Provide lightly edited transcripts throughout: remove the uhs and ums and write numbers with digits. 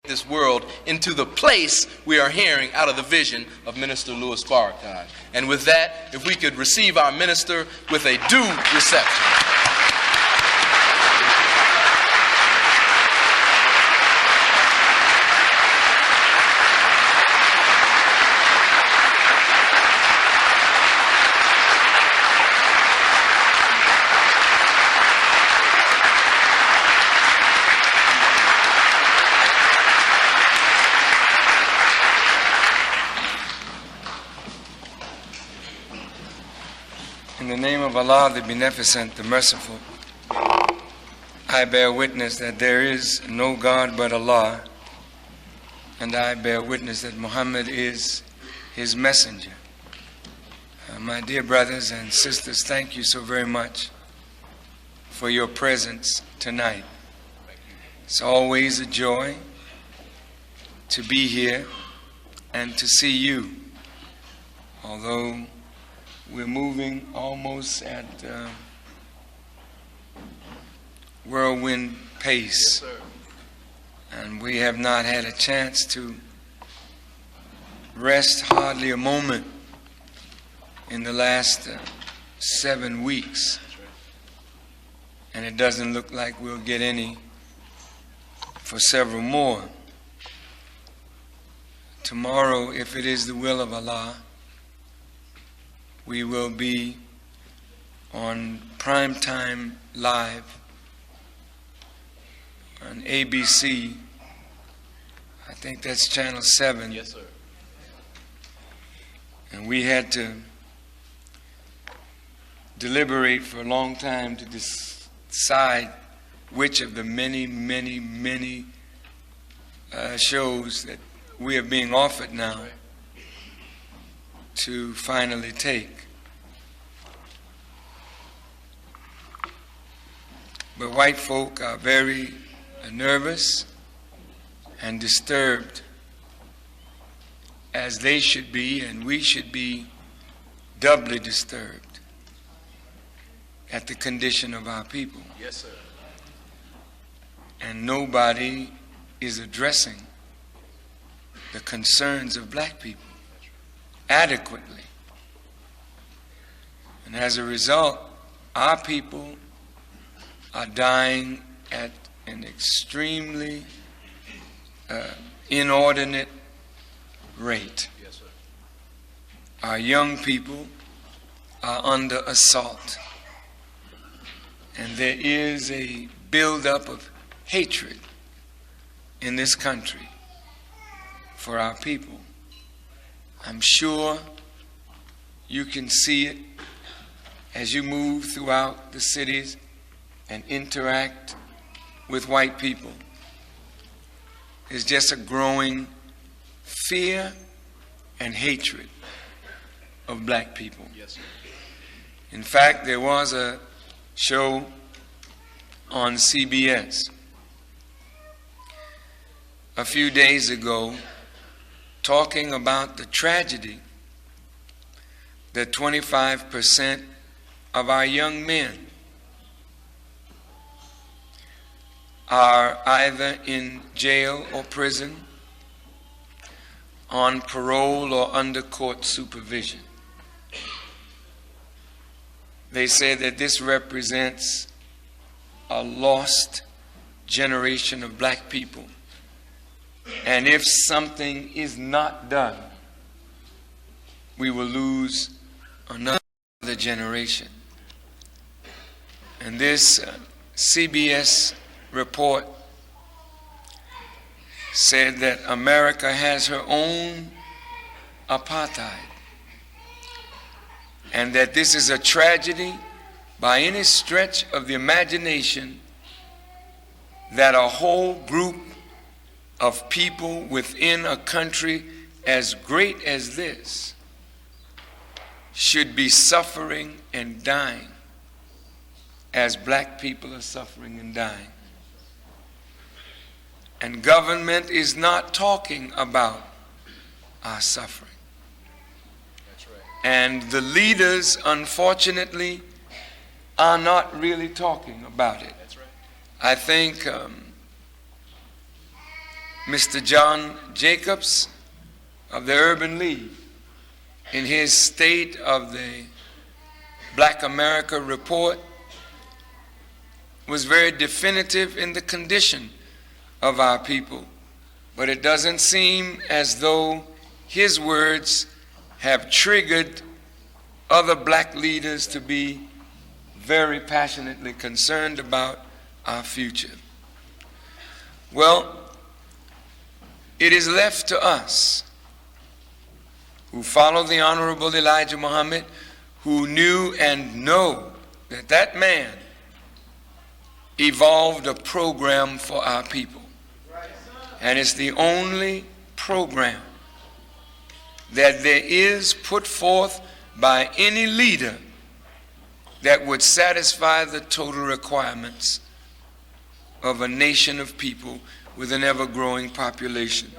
this world into the place we are hearing out of the vision of Minister Louis Farrakhan. And with that, if we could receive our minister with a due reception. In the name of Allah, the Beneficent, the Merciful, I bear witness that there is no God but Allah, and I bear witness that Muhammad is his messenger. My dear brothers and sisters, thank you so very much for your presence tonight. It's always a joy to be here and to see you, although we're moving almost at whirlwind pace. Yes, and we have not had a chance to rest hardly a moment in the last 7 weeks. And it doesn't look like we'll get any for several more. Tomorrow, if it is the will of Allah, we will be on Primetime Live on ABC. I think that's channel 7. Yes, sir. And we had to deliberate for a long time to decide which of the many shows that we are being offered now to finally take. But white folk are very nervous and disturbed, as they should be, and we should be doubly disturbed at the condition of our people. Yes, sir. And nobody is addressing the concerns of black people adequately. And as a result, our people are dying at an extremely inordinate rate. Yes, sir. Our young people are under assault. And there is a buildup of hatred in this country for our people. I'm sure you can see it as you move throughout the cities and interact with white people. There's just a growing fear and hatred of black people. Yes, sir. In fact, there was a show on CBS a few days ago talking about the tragedy that 25% of our young men are either in jail or prison, on parole or under court supervision. They say that this represents a lost generation of black people. And if something is not done, we will lose another generation. And this CBS report said that America has her own apartheid, and that this is a tragedy by any stretch of the imagination that a whole group of people within a country as great as this should be suffering and dying as black people are suffering and dying. And government is not talking about our suffering. That's right. And the leaders, unfortunately, are not really talking about it. That's right. I think Mr. John Jacobs of the Urban League, in his State of the Black America report, was very definitive in the condition of our people. But it doesn't seem as though his words have triggered other black leaders to be very passionately concerned about our future. Well, it is left to us who follow the Honorable Elijah Muhammad, who knew and know that that man evolved a program for our people. And it's the only program that there is put forth by any leader that would satisfy the total requirements of a nation of people with an ever-growing population.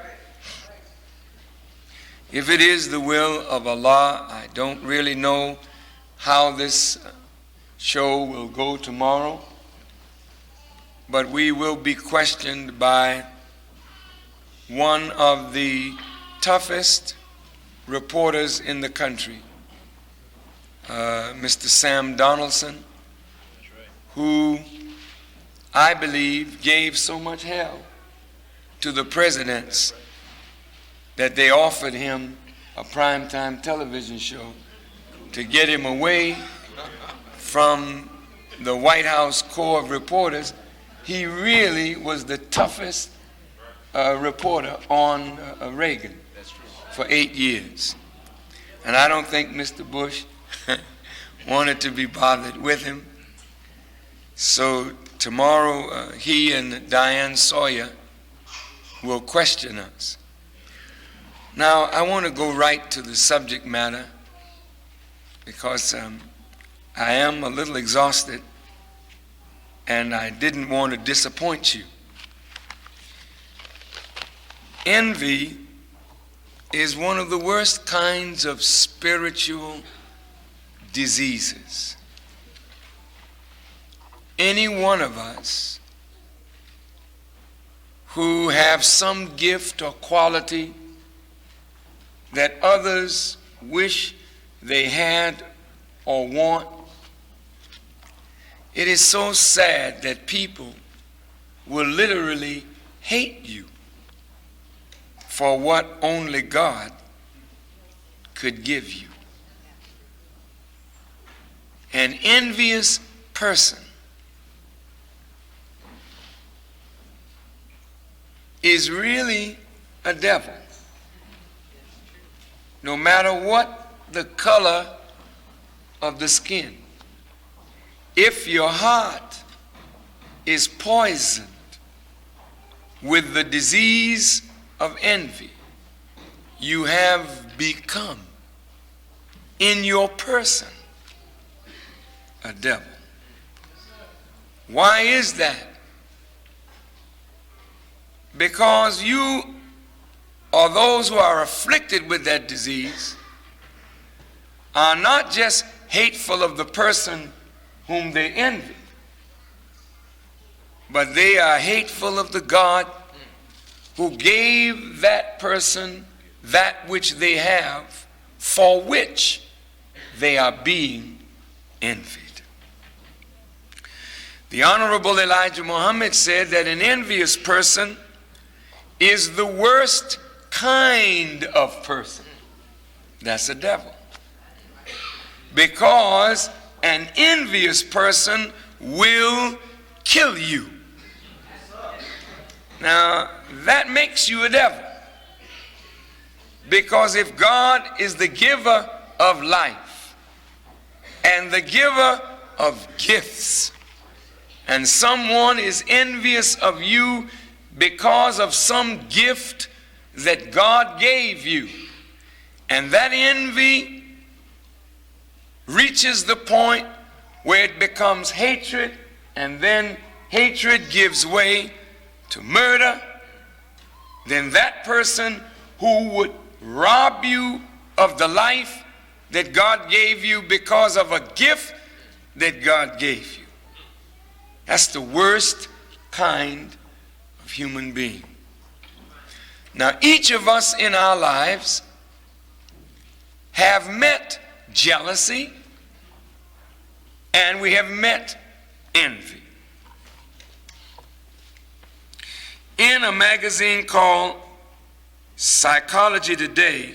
If it is the will of Allah, I don't really know how this show will go tomorrow, but we will be questioned by one of the toughest reporters in the country, Mr. Sam Donaldson, who I believe gave so much hell to the presidents that they offered him a primetime television show to get him away from the White House Corps of Reporters. He really was the toughest reporter on Reagan for 8 years. And I don't think Mr. Bush wanted to be bothered with him. So tomorrow he and Diane Sawyer will question us. Now I want to go right to the subject matter because I am a little exhausted and I didn't want to disappoint you. Envy is one of the worst kinds of spiritual diseases. Any one of us who have some gift or quality that others wish they had or want, it is so sad that people will literally hate you for what only God could give you. An envious person is really a devil, no matter what the color of the skin. If your heart is poisoned with the disease of envy, you have become in your person a devil. Why is that? Because you or those who are afflicted with that disease are not just hateful of the person whom they envy, but they are hateful of the God who gave that person that which they have, for which they are being envied. The Honorable Elijah Muhammad said that an envious person is the worst kind of person. That's a devil. Because an envious person will kill you. Now, that makes you a devil. Because if God is the giver of life and the giver of gifts, and someone is envious of you because of some gift that God gave you, and that envy reaches the point where it becomes hatred, and then hatred gives way to murder, then that person who would rob you of the life that God gave you because of a gift that God gave you. That's the worst kind of human being. Now, each of us in our lives have met jealousy and we have met envy. In a magazine called Psychology Today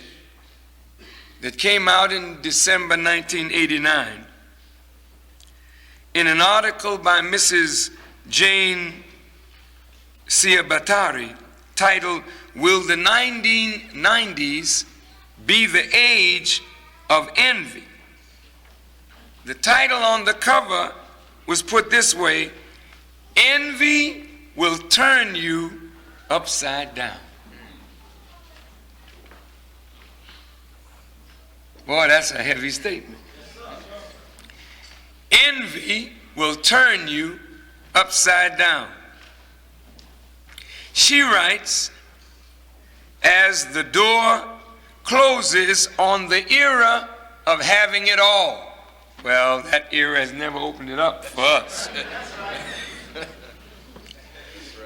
that came out in December 1989, in an article by Mrs. Jane Ciabattari titled, "Will the 1990s be the age of envy?" The title on the cover was put this way: "Envy will turn you upside down." Boy, that's a heavy statement. Envy will turn you upside down. She writes, as the door closes on the era of having it all. Well, that era has never opened it up for us.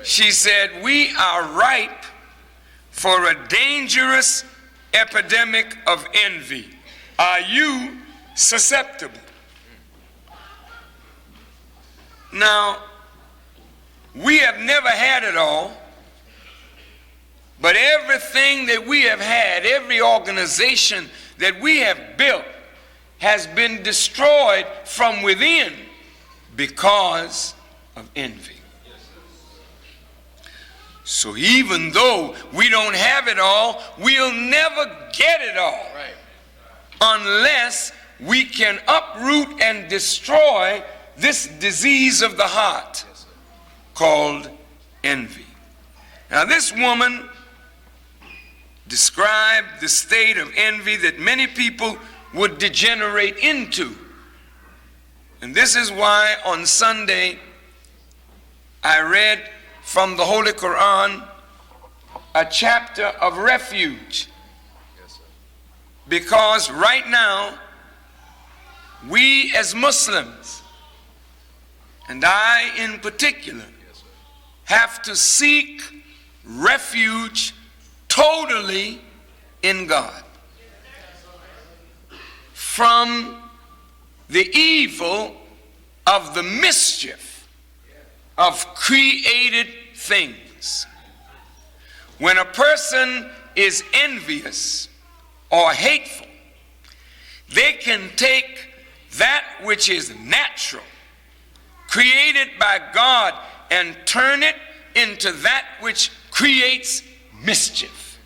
She said, we are ripe for a dangerous epidemic of envy. Are you susceptible? Now, we have never had it all, but everything that we have had, every organization that we have built, has been destroyed from within because of envy. So even though we don't have it all, we'll never get it all unless we can uproot and destroy this disease of the heart called envy. Now, this woman described the state of envy that many people would degenerate into. And this is why on Sunday I read from the Holy Quran a chapter of refuge. Because right now, we as Muslims, and I in particular, have to seek refuge totally in God from the evil of the mischief of created things. When a person is envious or hateful, they can take that which is natural, created by God, and turn it into that which creates mischief.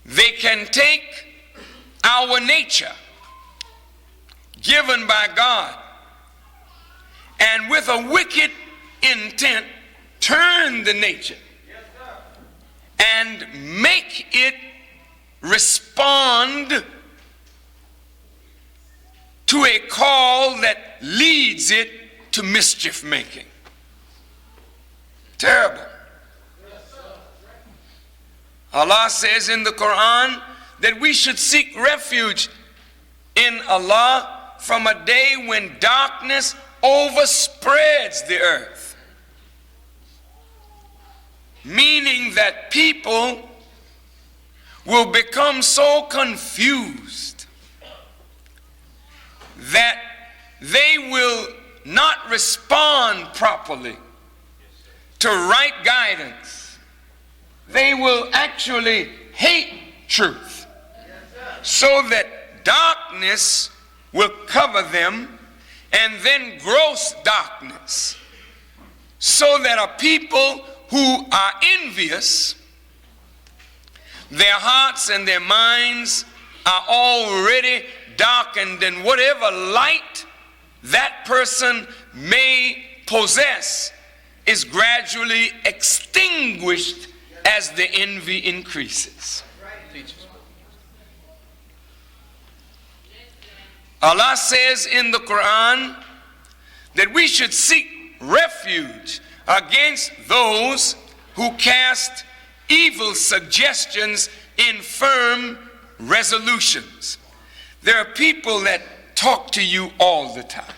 They can take our nature, given by God, and with a wicked intent, turn the nature and make it respond to a call that leads it to mischief making. Terrible. Allah says in the Quran that we should seek refuge in Allah from a day when darkness overspreads the earth. Meaning that people will become so confused that they will not respond properly to right guidance. They will actually hate truth, so that darkness will cover them, and then gross darkness, so that a people who are envious, their hearts and their minds are already darkened, and whatever light that person may possess is gradually extinguished as the envy increases. Allah says in the Quran that we should seek refuge against those who cast evil suggestions in firm resolutions. There are people that talk to you all the time.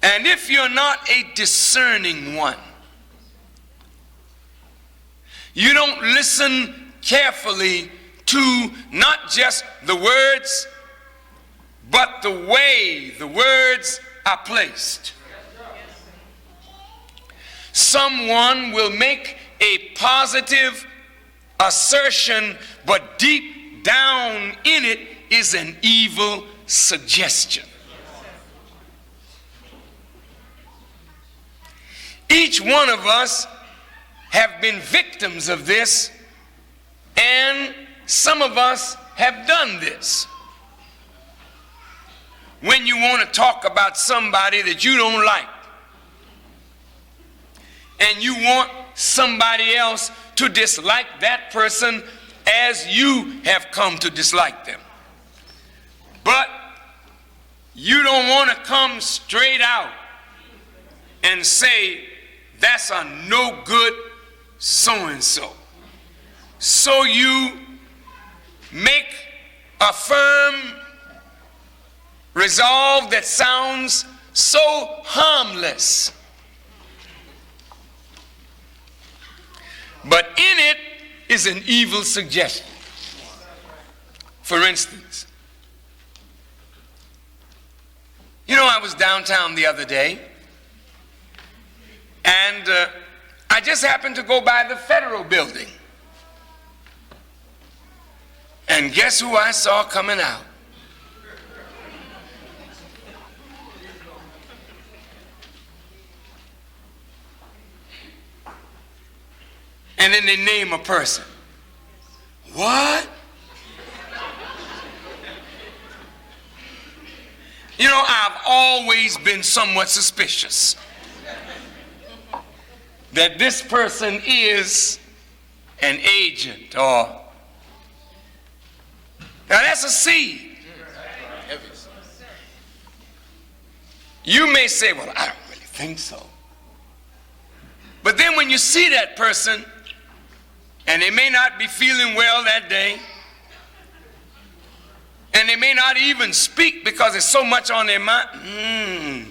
And if you're not a discerning one, you don't listen carefully to not just the words, but the way the words are placed. Someone will make a positive assertion, but deep down in it is an evil suggestion. Each one of us have been victims of this, and some of us have done this. When you want to talk about somebody that you don't like, and you want somebody else to dislike that person as you have come to dislike them, but you don't want to come straight out and say, that's a no good so-and-so. So you make a firm resolve that sounds so harmless, but in it is an evil suggestion. For instance, I was downtown the other day, and I just happened to go by the Federal Building. And guess who I saw coming out? And then they name a person. What? I've always been somewhat suspicious that this person is an agent, or now that's a seed. You may say, well, I don't really think so. But then when you see that person, and they may not be feeling well that day, and they may not even speak because there's so much on their mind.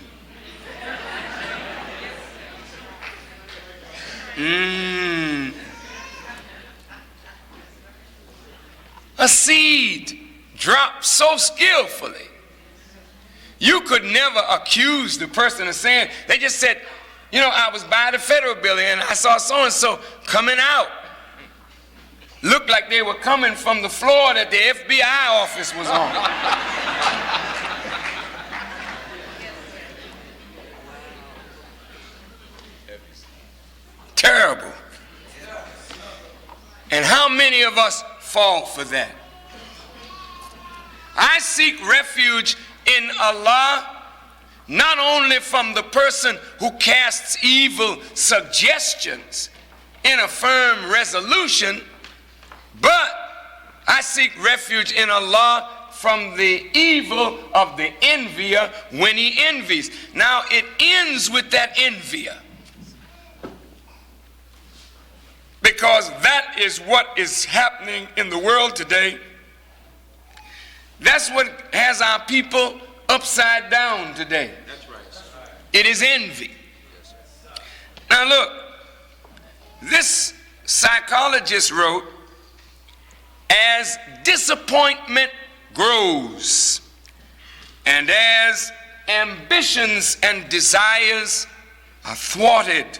A seed dropped so skillfully, you could never accuse the person of saying, they just said, I was by the Federal Building and I saw so-and-so coming out. Looked like they were coming from the floor that the FBI office was on. Terrible. And how many of us fall for that? I seek refuge in Allah, not only from the person who casts evil suggestions in a firm resolution, but I seek refuge in Allah from the evil of the envier when he envies. Now it ends with that envier, because that is what is happening in the world today. That's what has our people upside down today. That's right. It is envy. Now look, this psychologist wrote, as disappointment grows, and as ambitions and desires are thwarted,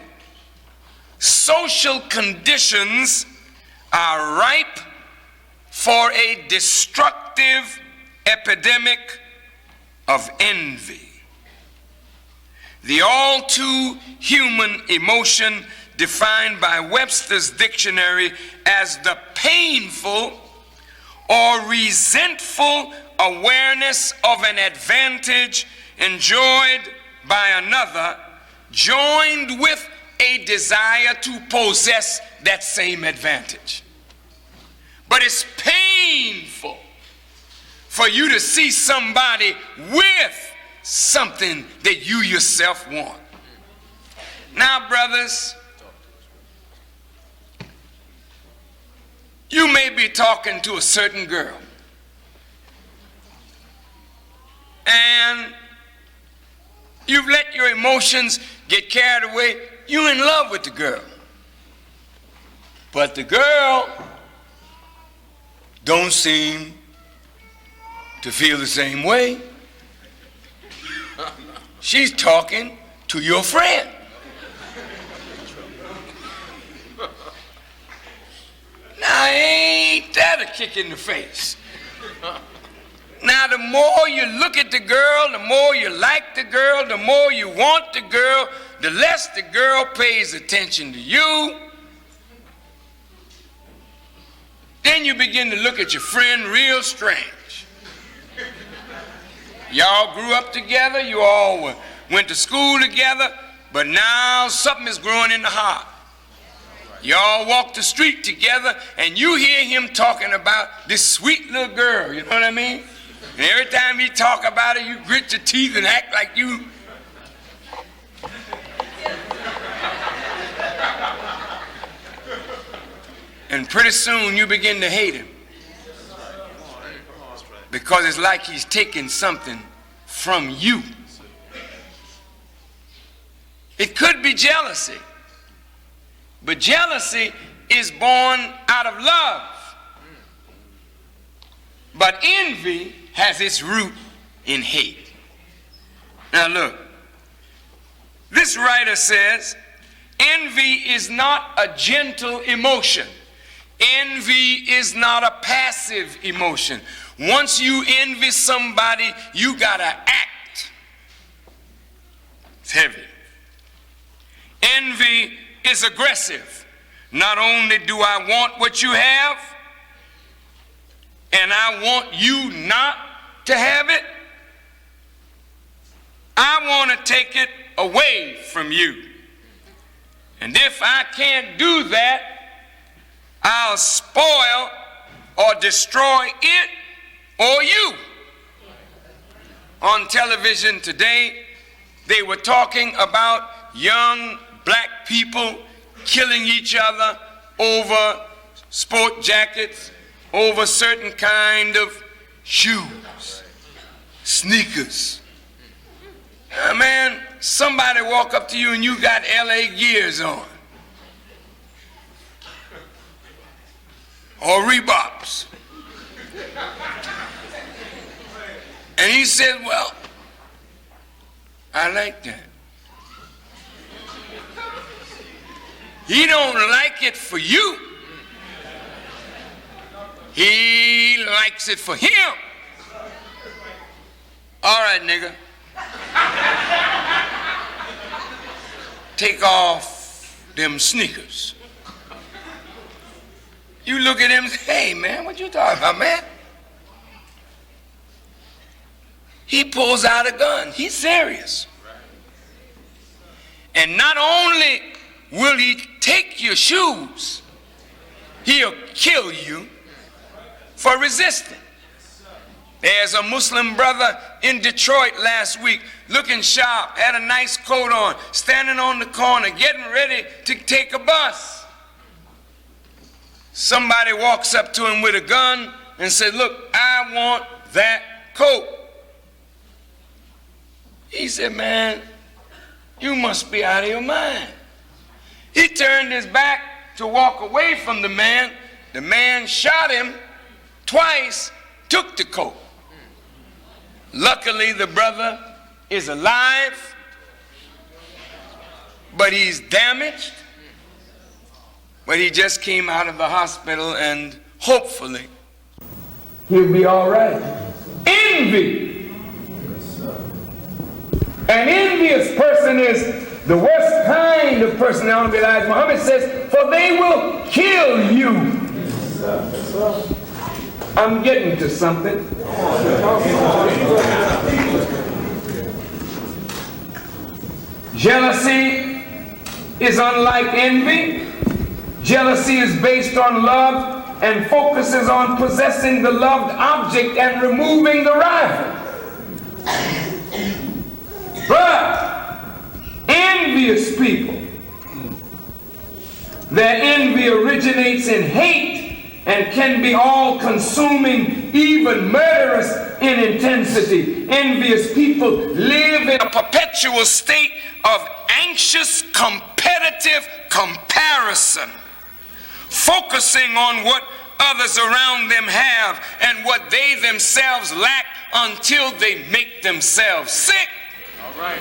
social conditions are ripe for a destructive epidemic of envy. The all too human emotion defined by Webster's dictionary as the painful or resentful awareness of an advantage enjoyed by another, joined with a desire to possess that same advantage. But it's painful for you to see somebody with something that you yourself want. Now, brothers, you may be talking to a certain girl, and You've let your emotions get carried away. You're in love with the girl. But the girl don't seem to feel the same way. She's talking to your friend. Now, ain't that a kick in the face? Now, the more you look at the girl, the more you like the girl, the more you want the girl, the less the girl pays attention to you. Then you begin to look at your friend real strange. Y'all grew up together, you all went to school together, but now something is growing in the heart. Y'all walk the street together and you hear him talking about this sweet little girl, you know what I mean? And every time he talk about it, you grit your teeth and act like you. And pretty soon you begin to hate him. Because it's like he's taking something from you. It could be jealousy. But jealousy is born out of love. But envy has its root in hate. Now look, this writer says, envy is not a gentle emotion. Envy is not a passive emotion. Once you envy somebody, you gotta act. It's heavy. Envy is aggressive. Not only do I want what you have, and I want you not to have it, I want to take it away from you. And if I can't do that, I'll spoil or destroy it or you. On television today, they were talking about young black people killing each other over sport jackets, over certain kind of shoes, sneakers. Man, somebody walk up to you and you got LA Gears on. Or Reeboks. And he said, well, I like that. He don't like it for you. He likes it for him. All right, nigga. Take off them sneakers. You look at him and say, hey, man, what you talking about, man? He pulls out a gun. He's serious. And not only will he take your shoes, he'll kill you for resisting. There's a Muslim brother in Detroit last week, looking sharp, had a nice coat on, standing on the corner, getting ready to take a bus. Somebody walks up to him with a gun and said, look, I want that coat. He said, man, you must be out of your mind. He turned his back to walk away from the man. The man shot him twice, took the coat. Luckily, the brother is alive, but he's damaged. But he just came out of the hospital and hopefully he'll be all right. Envy. An envious person is the worst kind of personality. Elijah Muhammad says, for they will kill you. I'm getting to something. Jealousy is unlike envy. Jealousy is based on love and focuses on possessing the loved object and removing the rival. But envious people, their envy originates in hate and can be all-consuming, even murderous in intensity. Envious people live in a perpetual perpetual state of anxious competitive comparison, focusing on what others around them have and what they themselves lack until they make themselves sick. All right.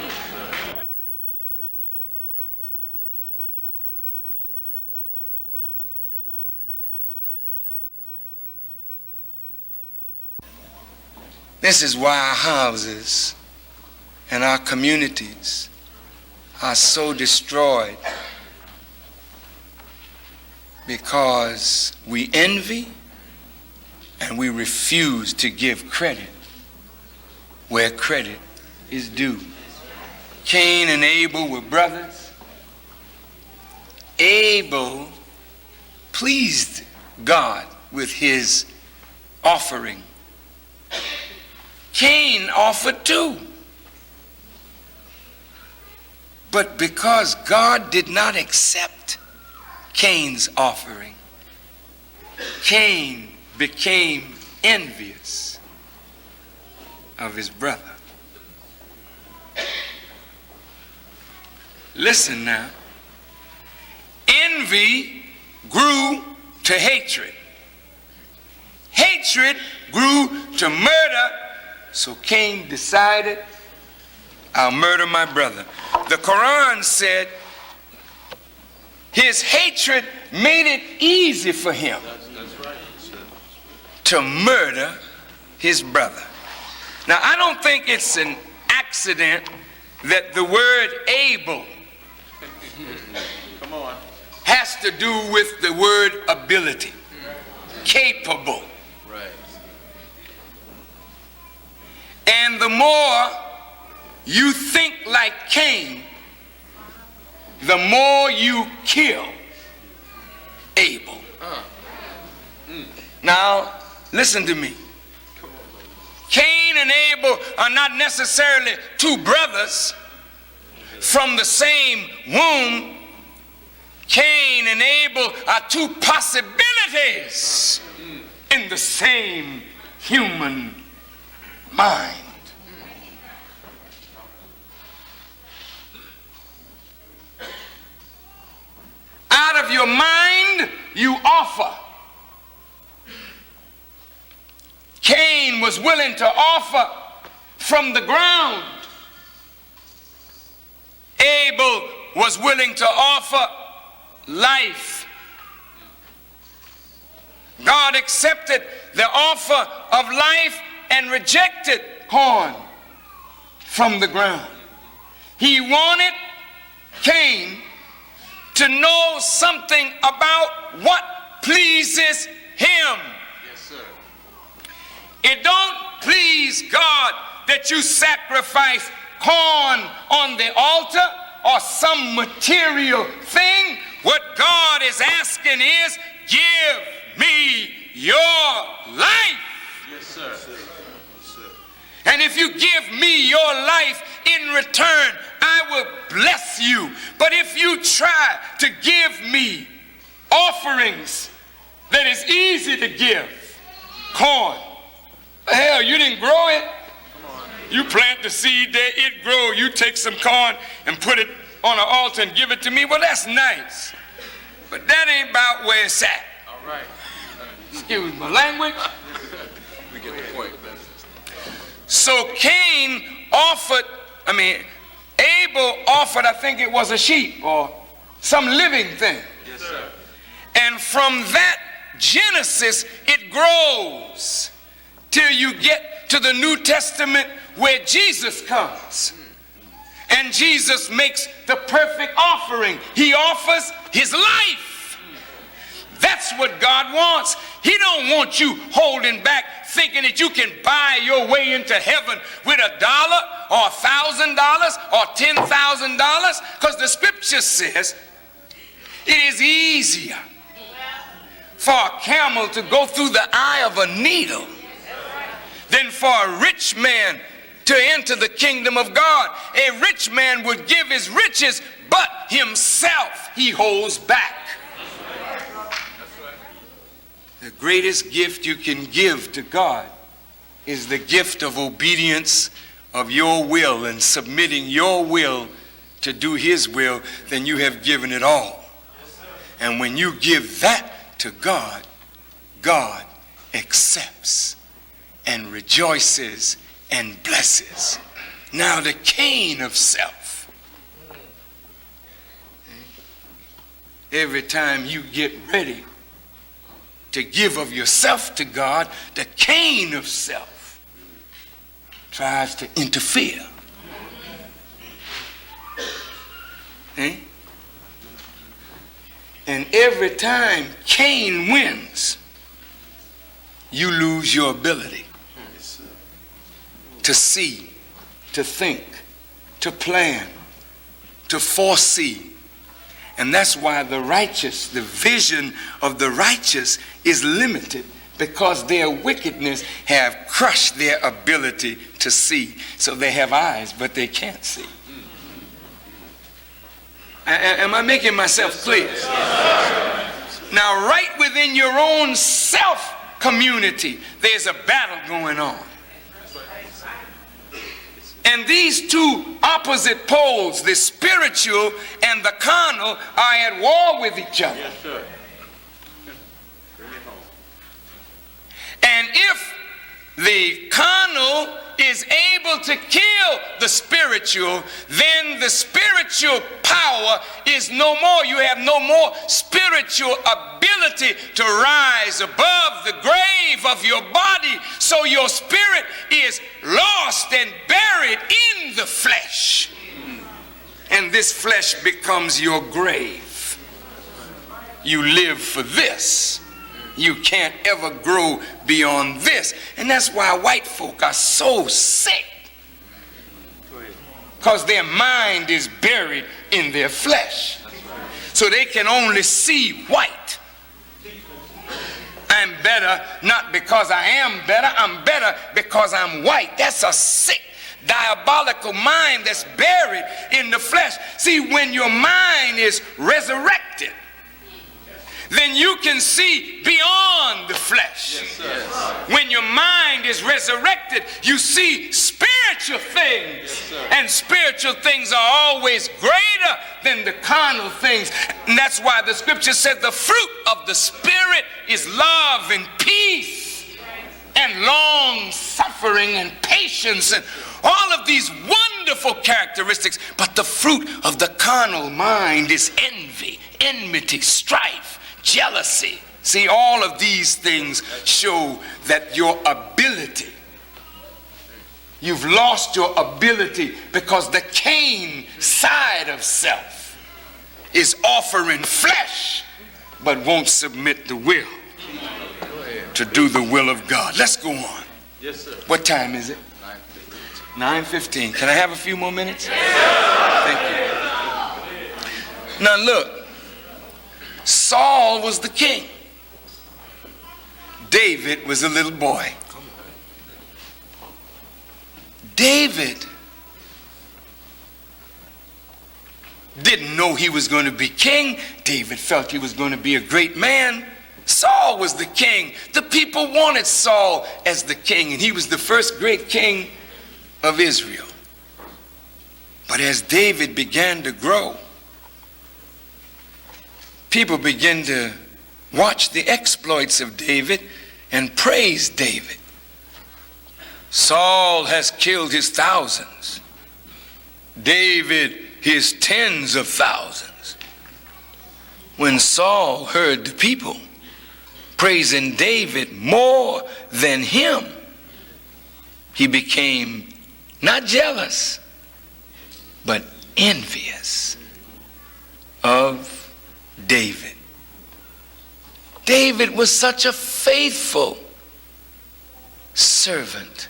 This is why our houses and our communities are so destroyed, because we envy and we refuse to give credit where credit is due. Cain and Abel were brothers. Abel pleased God with his offering. Cain offered too. But because God did not accept Cain's offering, Cain became envious of his brother. Listen now. Envy grew to hatred. Hatred grew to murder. So Cain decided, I'll murder my brother. The Quran said his hatred made it easy for him to murder his brother. Now, I don't think it's an accident that the word able has to do with the word ability, capable. And the more you think like Cain, the more you kill Abel. Now, listen to me. Cain and Abel are not necessarily two brothers from the same womb. Cain and Abel are two possibilities in the same human mind. Out of your mind, you offer. Cain was willing to offer from the ground. Abel was willing to offer life. God accepted the offer of life and rejected corn from the ground. He wanted Cain to know something about what pleases him. Yes, sir. It don't please God that you sacrifice corn on the altar or some material thing. What God is asking is, give me your life. Yes, sir. And if you give me your life in return, I will bless you. But if you try to give me offerings that is easy to give, corn, hell, you didn't grow it. You plant the seed there, it grow. You take some corn and put it on an altar and give it to me. Well, that's nice. But that ain't about where it's at. All right. Excuse my language. We get the point. So Cain offered, Abel offered, I think it was a sheep or some living thing. Yes, sir. And from that Genesis, it grows till you get to the New Testament where Jesus comes. And Jesus makes the perfect offering. He offers his life. That's what God wants. He don't want you holding back, thinking that you can buy your way into heaven with $1 or $1,000 or $10,000, because the scripture says it is easier for a camel to go through the eye of a needle than for a rich man to enter the kingdom of God. A rich man would give his riches, but himself he holds back. The greatest gift you can give to God is the gift of obedience of your will and submitting your will to do his will, then you have given it all. And when you give that to God, God accepts and rejoices and blesses. Now the cane of self. Every time you get ready to give of yourself to God, the cane of self tries to interfere. And every time Cain wins, you lose your ability to see, to think, to plan, to foresee. And that's why the righteous, the vision of the righteous is limited, because their wickedness have crushed their ability to see. So they have eyes, but they can't see. Am I making myself clear? Now, right within your own self community, there's a battle going on. And these two opposite poles, the spiritual and the carnal, are at war with each other. Yes, sir. And if the carnal is able to kill the spiritual, then the spiritual power is no more. You have no more spiritual ability to rise above the grave of your body. So your spirit is lost and buried in the flesh. And this flesh becomes your grave. You live for this. You can't ever grow beyond this. And that's why white folk are so sick. Because their mind is buried in their flesh. So they can only see white. I'm better not because I am better. I'm better because I'm white. That's a sick, diabolical mind that's buried in the flesh. See, when your mind is resurrected, then you can see beyond the flesh. Yes, when your mind is resurrected, you see spiritual things. Yes, and spiritual things are always greater than the carnal things. And that's why the scripture said the fruit of the Spirit is love and peace and long suffering and patience and all of these wonderful characteristics. But the fruit of the carnal mind is envy, enmity, strife, jealousy. See, all of these things show that your ability, you've lost your ability, because the Cain side of self is offering flesh but won't submit the will to do the will of God. Let's go on. Yes, sir. What time is it? 9:15. Can I have a few more minutes? Thank you. Now look, Saul was the king. David was a little boy. David didn't know he was going to be king. David felt he was going to be a great man. Saul was the king. The people wanted Saul as the king, and he was the first great king of Israel. But as David began to grow, people begin to watch the exploits of David and praise David. Saul has killed his thousands. David his tens of thousands. When Saul heard the people praising David more than him, he became not jealous, but envious of David. David was such a faithful servant.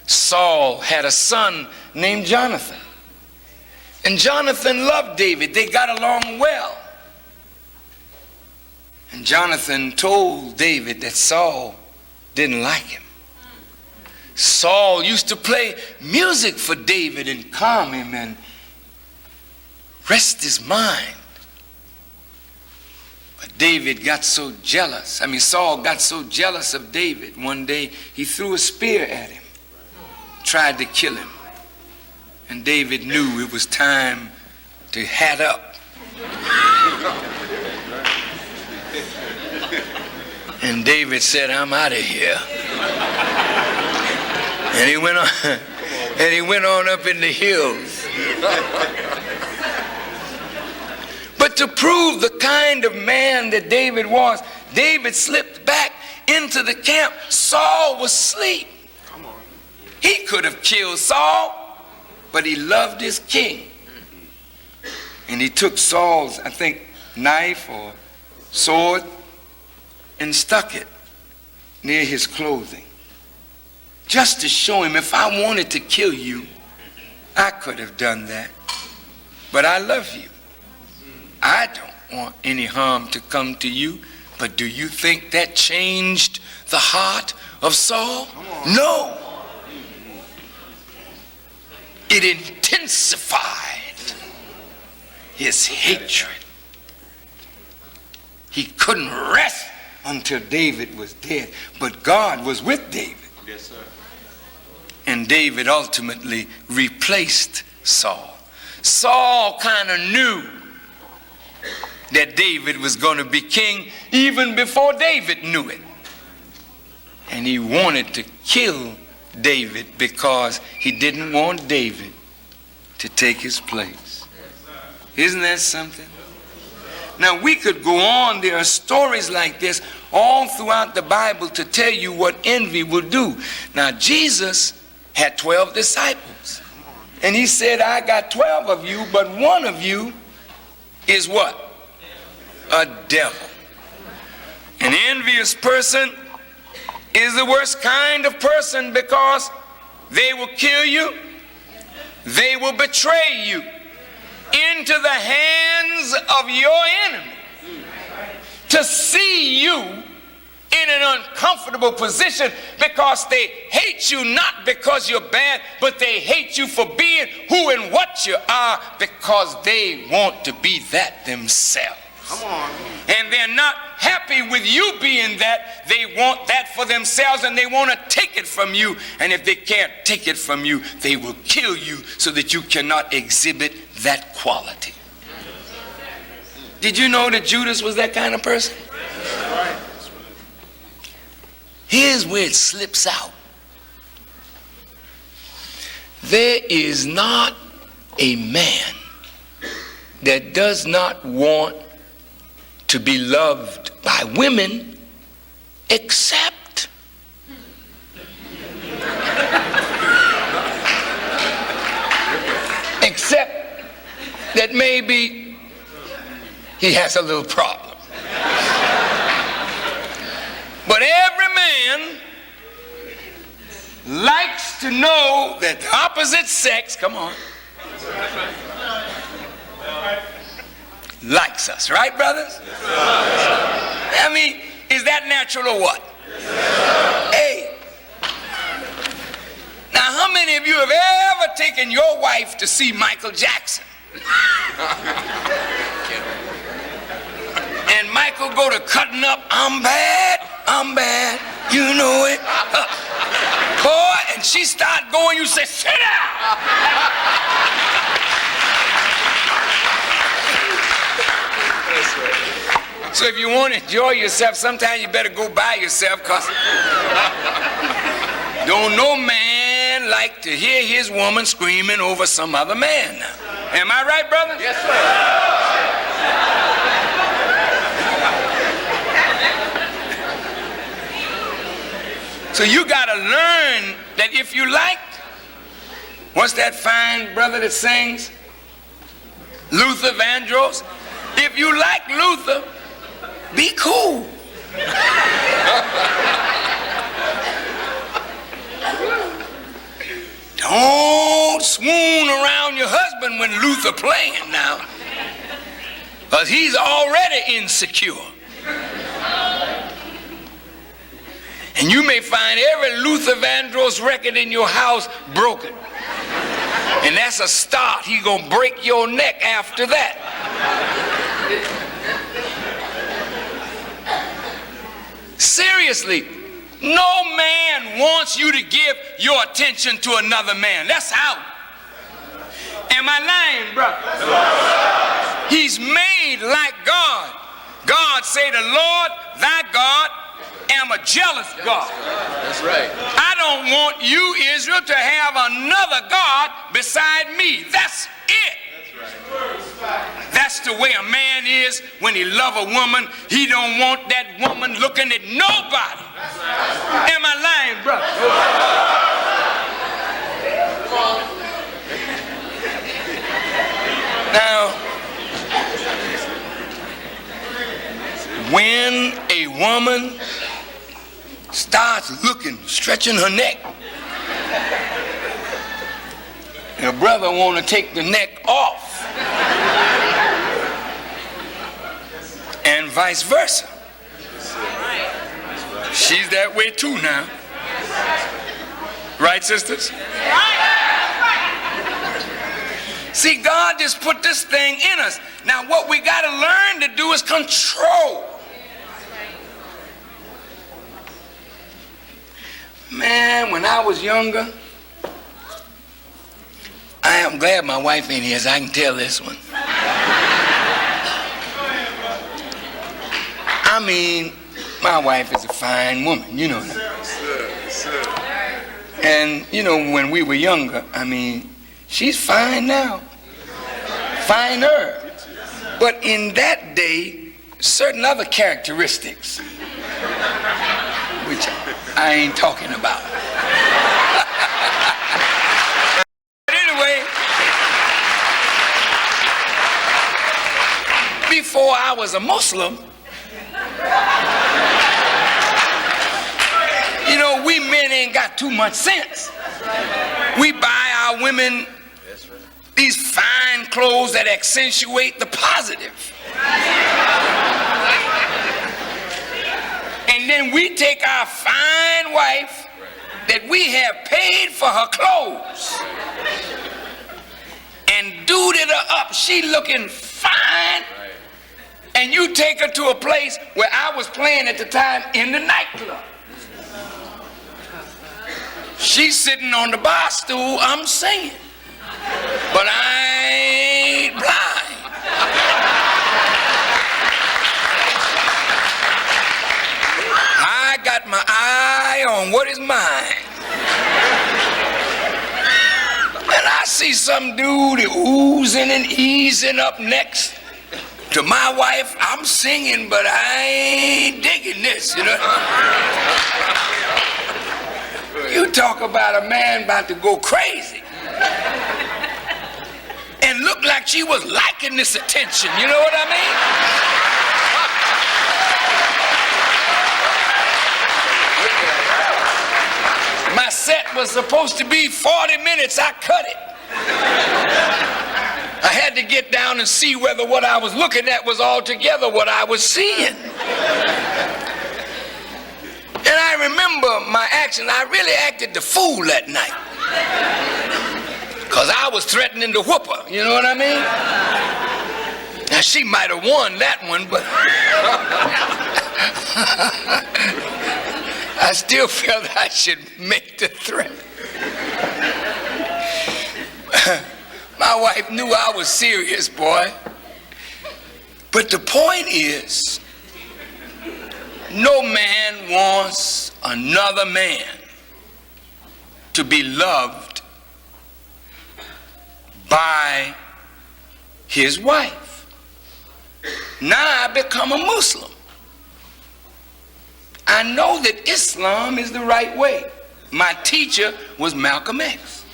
Saul had a son named Jonathan. And Jonathan loved David. They got along well. And Jonathan told David that Saul didn't like him. Saul used to play music for David and calm him and rest his mind. But David got so jealous. Saul got so jealous of David. One day he threw a spear at him. tried to kill him. And David knew it was time to hat up. And David said, I'm out of here. And he went on up in the hills. But to prove the kind of man that David was, David slipped back into the camp. Saul was asleep. He could have killed Saul, but he loved his king. And he took Saul's, I think, knife or sword and stuck it near his clothing, just to show him, if I wanted to kill you, I could have done that. But I love you. I don't want any harm to come to you. But do you think that changed the heart of Saul? No. It intensified his hatred. He couldn't rest until David was dead. But God was with David. Yes, sir. And David ultimately replaced Saul. Saul kind of knew that David was going to be king even before David knew it. And he wanted to kill David because he didn't want David to take his place. Isn't that something? Now we could go on. There are stories like this all throughout the Bible to tell you what envy will do. Now Jesus had 12 disciples. And he said, I got 12 of you, but one of you is what? A devil. An envious person is the worst kind of person because they will kill you, they will betray you into the hands of your enemy to see you in an uncomfortable position because they hate you not because you're bad, but they hate you for being who and what you are because they want to be that themselves. Come on. And they're not happy with you being that. They want that for themselves and they want to take it from you. And if they can't take it from you, they will kill you so that you cannot exhibit that quality. Did you know that Judas was that kind of person? Here's where it slips out. There is not a man that does not want to be loved by women except that maybe he has a little problem. But every man likes to know that the opposite sex, come on, likes us, right, brothers? I mean, is that natural or what? Hey, now how many of you have ever taken your wife to see Michael Jackson? And Michael go to cutting up, I'm bad, you know it. Boy, and she start going, you say, sit down. So if you want to enjoy yourself, sometimes you better go by yourself, because don't no man like to hear his woman screaming over some other man. Am I right, brother? Yes, sir. So you got to learn that if you like, what's that fine brother that sings? Luther Vandross. If you like Luther, be cool. Don't swoon around your husband when Luther playing now, because he's already insecure. And you may find every Luther Vandross record in your house broken. And that's a start. He's gonna break your neck after that. Seriously, No man wants you to give your attention to another man. That's out. Am I lying, brother? He's made like God. God say, the Lord thy God am a jealous God. That's right. I don't want you, Israel, to have another God beside me. That's it. That's the way a man is when he love a woman. He don't want that woman looking at nobody. Am I lying, brother? Now, when a woman starts looking, stretching her neck, the brother want to take the neck off. And vice versa. She's that way too now. Right, sisters? See, God just put this thing in us. Now, what we got to learn to do is control. Man, when I was younger, I am glad my wife ain't here so I can tell this one. I mean, my wife is a fine woman, you know that. And, you know, when we were younger, I mean, she's fine now. Finer. But in that day, certain other characteristics, which I ain't talking about. But anyway, before I was a Muslim, you know, we men ain't got too much sense. We buy our women these fine clothes that accentuate the positive. And then we take our fine wife that we have paid for her clothes and duded her up. She looking fine. And you take her to a place where I was playing at the time in the nightclub. She's sitting on the bar stool, I'm singing. But I ain't blind. I got my eye on what is mine. And I see some dude oozing and easing up next to my wife. I'm singing, but I ain't digging this, you know. You talk about a man about to go crazy. And look like she was liking this attention, you know what I mean? My set was supposed to be 40 minutes, I cut it. I had to get down and see whether what I was looking at was altogether what I was seeing. And I remember my action. I really acted the fool that night. Because I was threatening to whoop her, you know what I mean? Now, she might have won that one, but I still felt I should make the threat. My wife knew I was serious, boy. But the point is, no man wants another man to be loved by his wife. Now I become a Muslim. I know that Islam is the right way. My teacher was Malcolm X.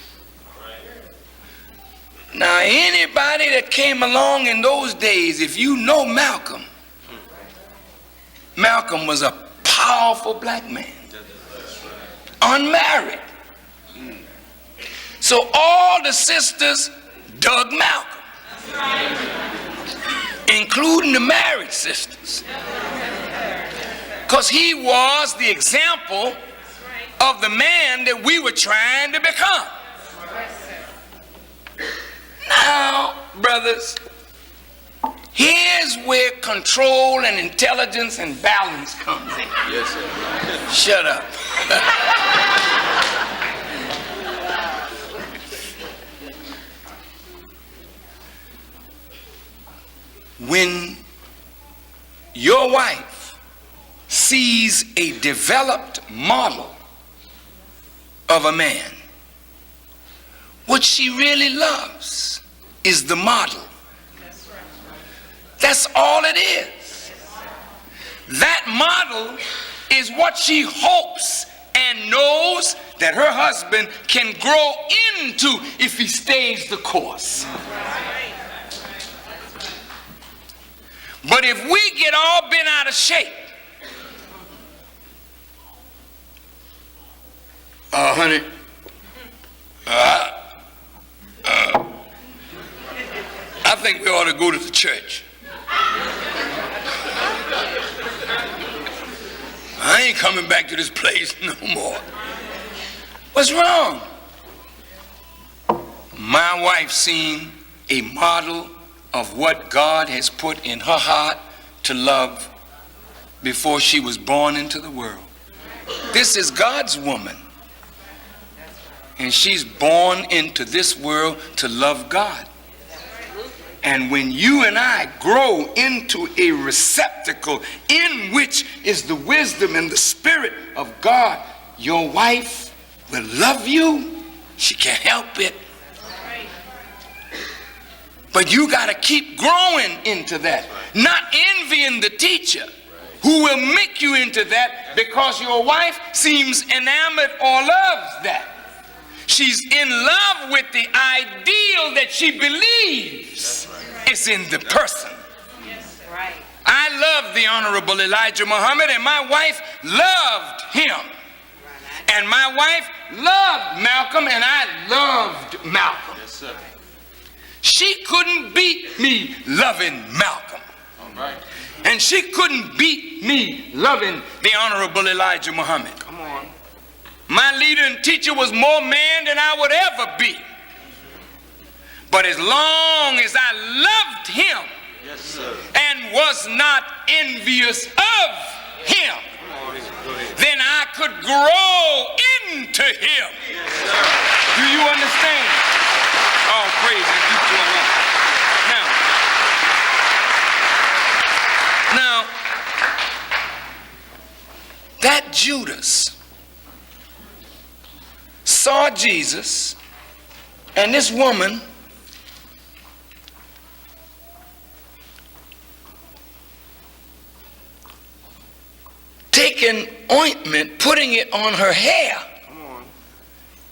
Now anybody that came along in those days, if you know Malcolm, Malcolm was a powerful black man, unmarried. So all the sisters dug Malcolm, including the married sisters, because he was the example of the man that we were trying to become. Now, brothers, here's There's where control and intelligence and balance comes in. Yes, sir. Shut up. When your wife sees a developed model of a man, what she really loves is the model. That's all it is. That model is what she hopes and knows that her husband can grow into if he stays the course. But if we get all bent out of shape, honey, I think we ought to go to the church. I ain't coming back to this place no more. What's wrong? My wife seen a model of what God has put in her heart to love before she was born into the world. This is God's woman. And she's born into this world to love God. And when you and I grow into a receptacle in which is the wisdom and the spirit of God, your wife will love you. She can't help it. But you got to keep growing into that. Not envying the teacher who will make you into that because your wife seems enamored or loves that. She's in love with the ideal that she believes is in the person. I love the Honorable Elijah Muhammad, and my wife loved him. And my wife loved Malcolm, and I loved Malcolm. Yes, sir. She couldn't beat me loving Malcolm. All right. And she couldn't beat me loving the Honorable Elijah Muhammad. Come on. My leader and teacher was more man than I would ever be. But as long as I loved him, Yes, sir. and was not envious of him, then I could grow into him. Do you understand? All praise is due to Allah. Now, that Judas saw Jesus, and this woman taking ointment, putting it on her hair,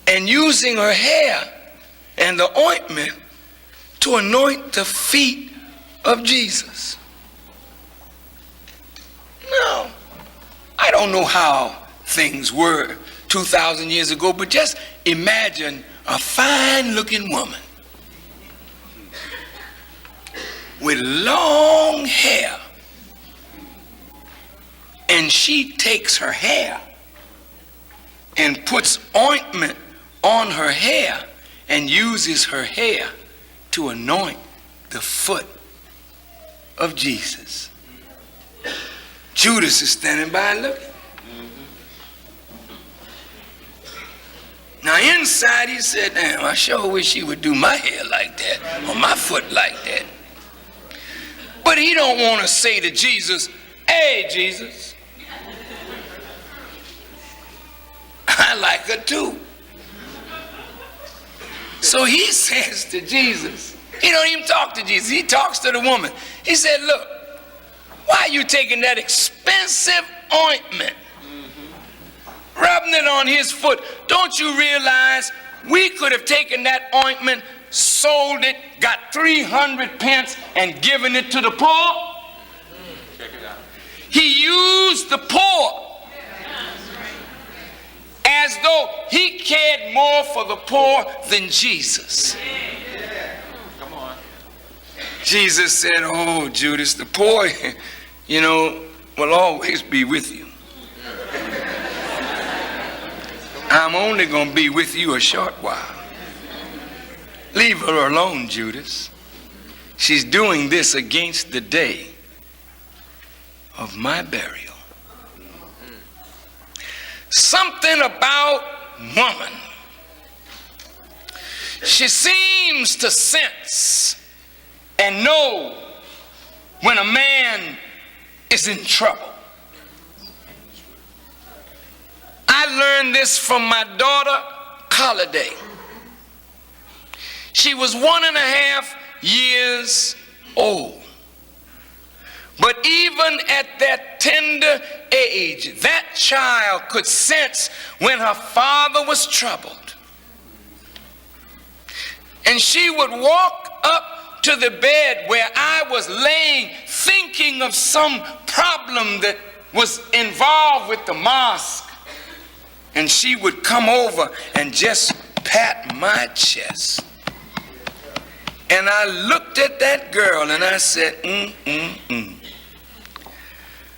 and using her hair and the ointment to anoint the feet of Jesus. Now, I don't know how things were 2,000 years ago, but just imagine a fine-looking woman with long hair, and she takes her hair and puts ointment on her hair and uses her hair to anoint the foot of Jesus. Judas is standing by looking. Now inside he said, damn, I sure wish he would do my hair like that or my foot like that. But he don't want to say to Jesus, hey, Jesus, I like her too. So he says to Jesus, he don't even talk to Jesus, he talks to the woman. He said, look, why are you taking that expensive ointment, rubbing it on his foot? Don't you realize we could have taken that ointment, sold it, got 300 pence and given it to the poor? Check it out. He used the poor as though he cared more for the poor than Jesus. Come on. Jesus said, oh, Judas, the poor, will always be with you. I'm only going to be with you a short while. Leave her alone, Judas. she's doing this against the day of my burial. Something about woman. She seems to sense and know when a man is in trouble. I learned this from my daughter, Holiday. She was 1.5 years old. But even at that tender age, that child could sense when her father was troubled. And she would walk up to the bed where I was laying, thinking of some problem that was involved with the mosque. And she would come over and just pat my chest. And I looked at that girl and I said,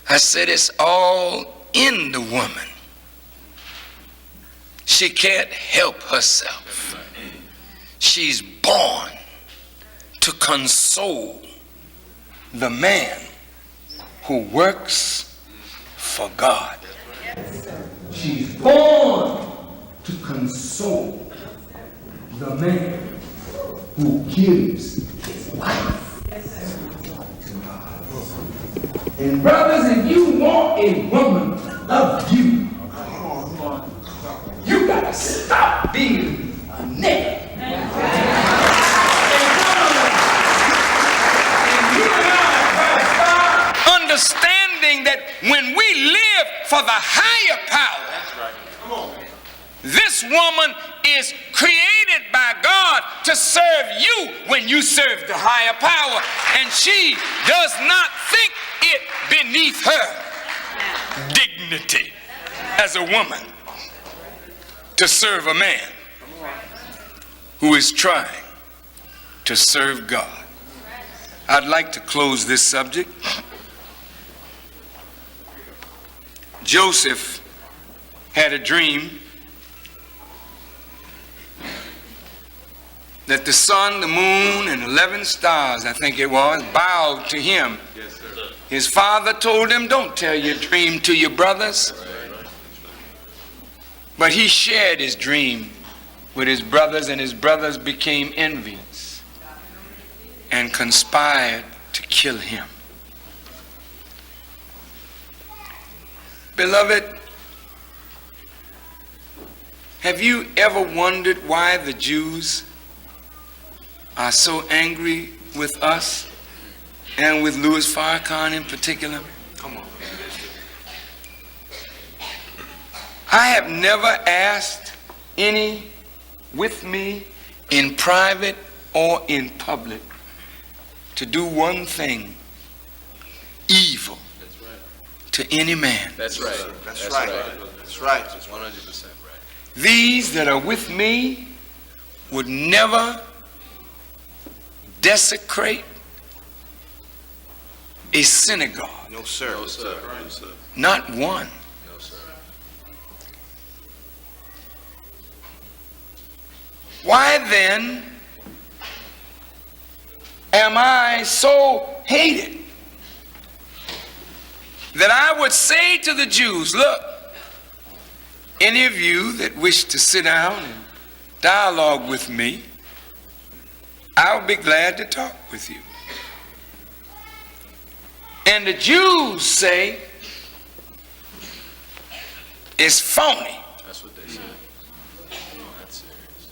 I said, it's all in the woman. She can't help herself. She's born to console the man who works for God. She's born to console the man who gives his life to God. And brothers, if you want a woman to love you, you gotta stop being a nigga. Understanding that when we live for the higher power, this woman is created by God to serve you when you serve the higher power, and she does not think it beneath her dignity as a woman to serve a man who is trying to serve God. I'd like to close this subject. Joseph had a dream that the sun, the moon, and 11 stars, I think it was, bowed to him. Yes, sir. His father told him, don't tell your dream to your brothers. But he shared his dream with his brothers, and his brothers became envious and conspired to kill him. Beloved, have you ever wondered why the Jews are so angry with us and with Louis Farrakhan in particular? Come on. I have never asked any with me in private or in public to do one thing evil to any man. That's right. That's right. That's right. That's 100% right. These that are with me would never desecrate a synagogue. No, sir. No, sir. No, sir. Not one. No, sir. Why then am I so hated that I would say to the Jews, look, any of you that wish to sit down and dialogue with me, I'll be glad to talk with you. And the Jews say it's phony. That's what they say. That's serious.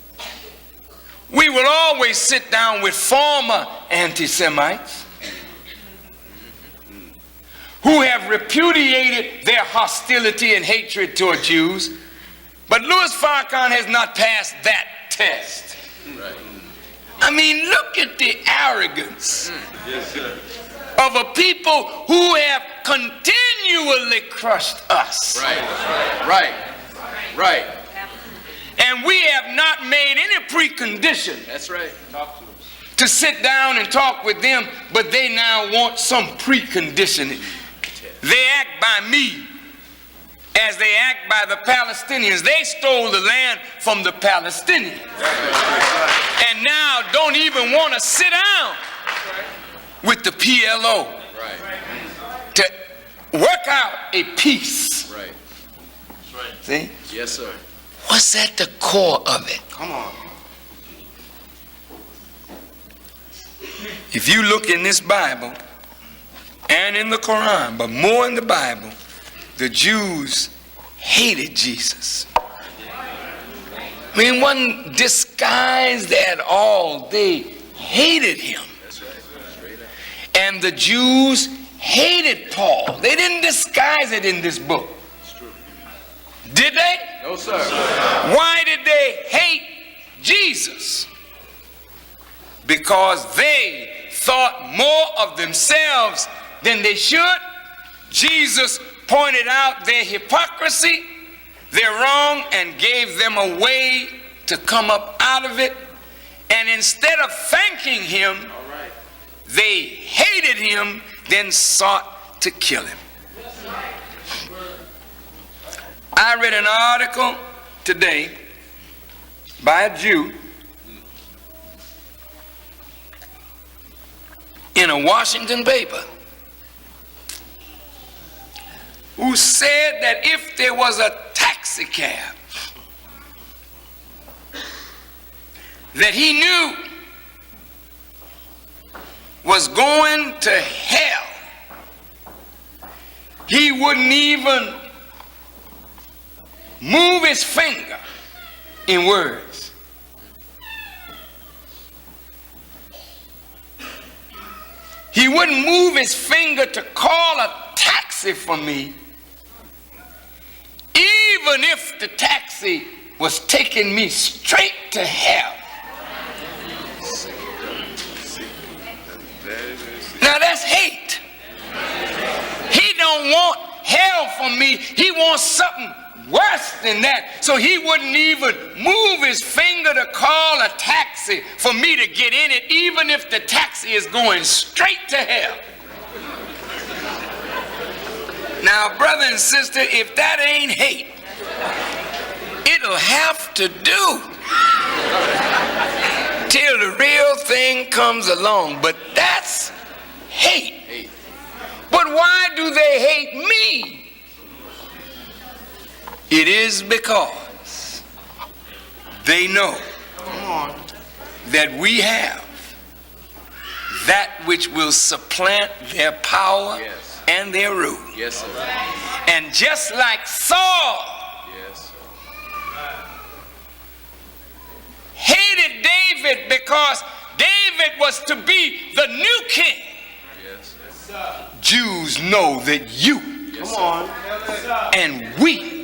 We will always sit down with former anti-Semites who have repudiated their hostility and hatred toward Jews, but Louis Farrakhan has not passed that test. Right. I mean, look at the arrogance of a people who have continually crushed us. Right. And we have not made any precondition That's right. Talk to us. to sit down and talk with them, but they now want some precondition. They act by me as they act by the Palestinians. They stole the land from the Palestinians and now don't even want to sit down with the PLO to work out a peace. Right. See? Yes, sir. What's at the core of it? Come on. If you look in this Bible and in the Quran, but more in the Bible, the Jews hated Jesus. I mean, it wasn't disguised at all. They hated him. And the Jews hated Paul. They didn't disguise it in this book. Did they? No, sir. Why did they hate Jesus? Because they thought more of themselves than they should. Jesus pointed out their hypocrisy, their wrong, and gave them a way to come up out of it. And instead of thanking him, they hated him, then sought to kill him. I read an article today by a Jew in a Washington paper who said that if there was a taxi cab that he knew was going to hell, he wouldn't even move his finger in words. He wouldn't move his finger to call a taxi for me, even if the taxi was taking me straight to hell. Now that's hate. He don't want hell for me. He wants something worse than that. So he wouldn't even move his finger to call a taxi for me to get in it, even if the taxi is going straight to hell. Now, brother and sister, if that ain't hate, it'll have to do till the real thing comes along. But that's hate. But why do they hate me? It is because they know that we have that which will supplant their power and their rule. Yes, sir. And just like Saul hated David because David was to be the new king, Jews know that you and we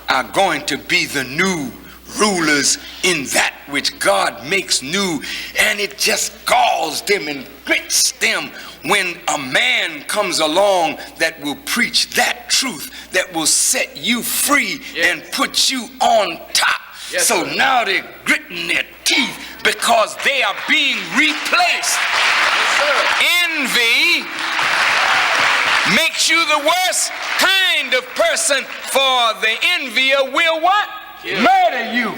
are going to be the new rulers in that which God makes new. And it just galls them and grits them when a man comes along that will preach that truth, that will set you free and put you on top. So now they're gritting their teeth because they are being replaced. Envy makes you the worst kind of person, for the envier will what? Murder you.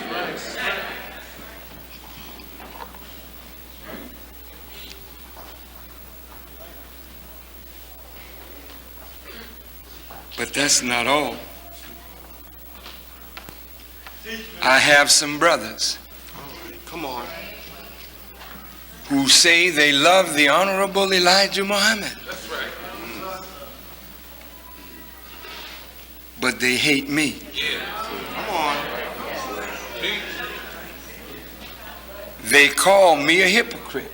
But that's not all. I have some brothers who say they love the Honorable Elijah Muhammad. But they hate me. They call me a hypocrite.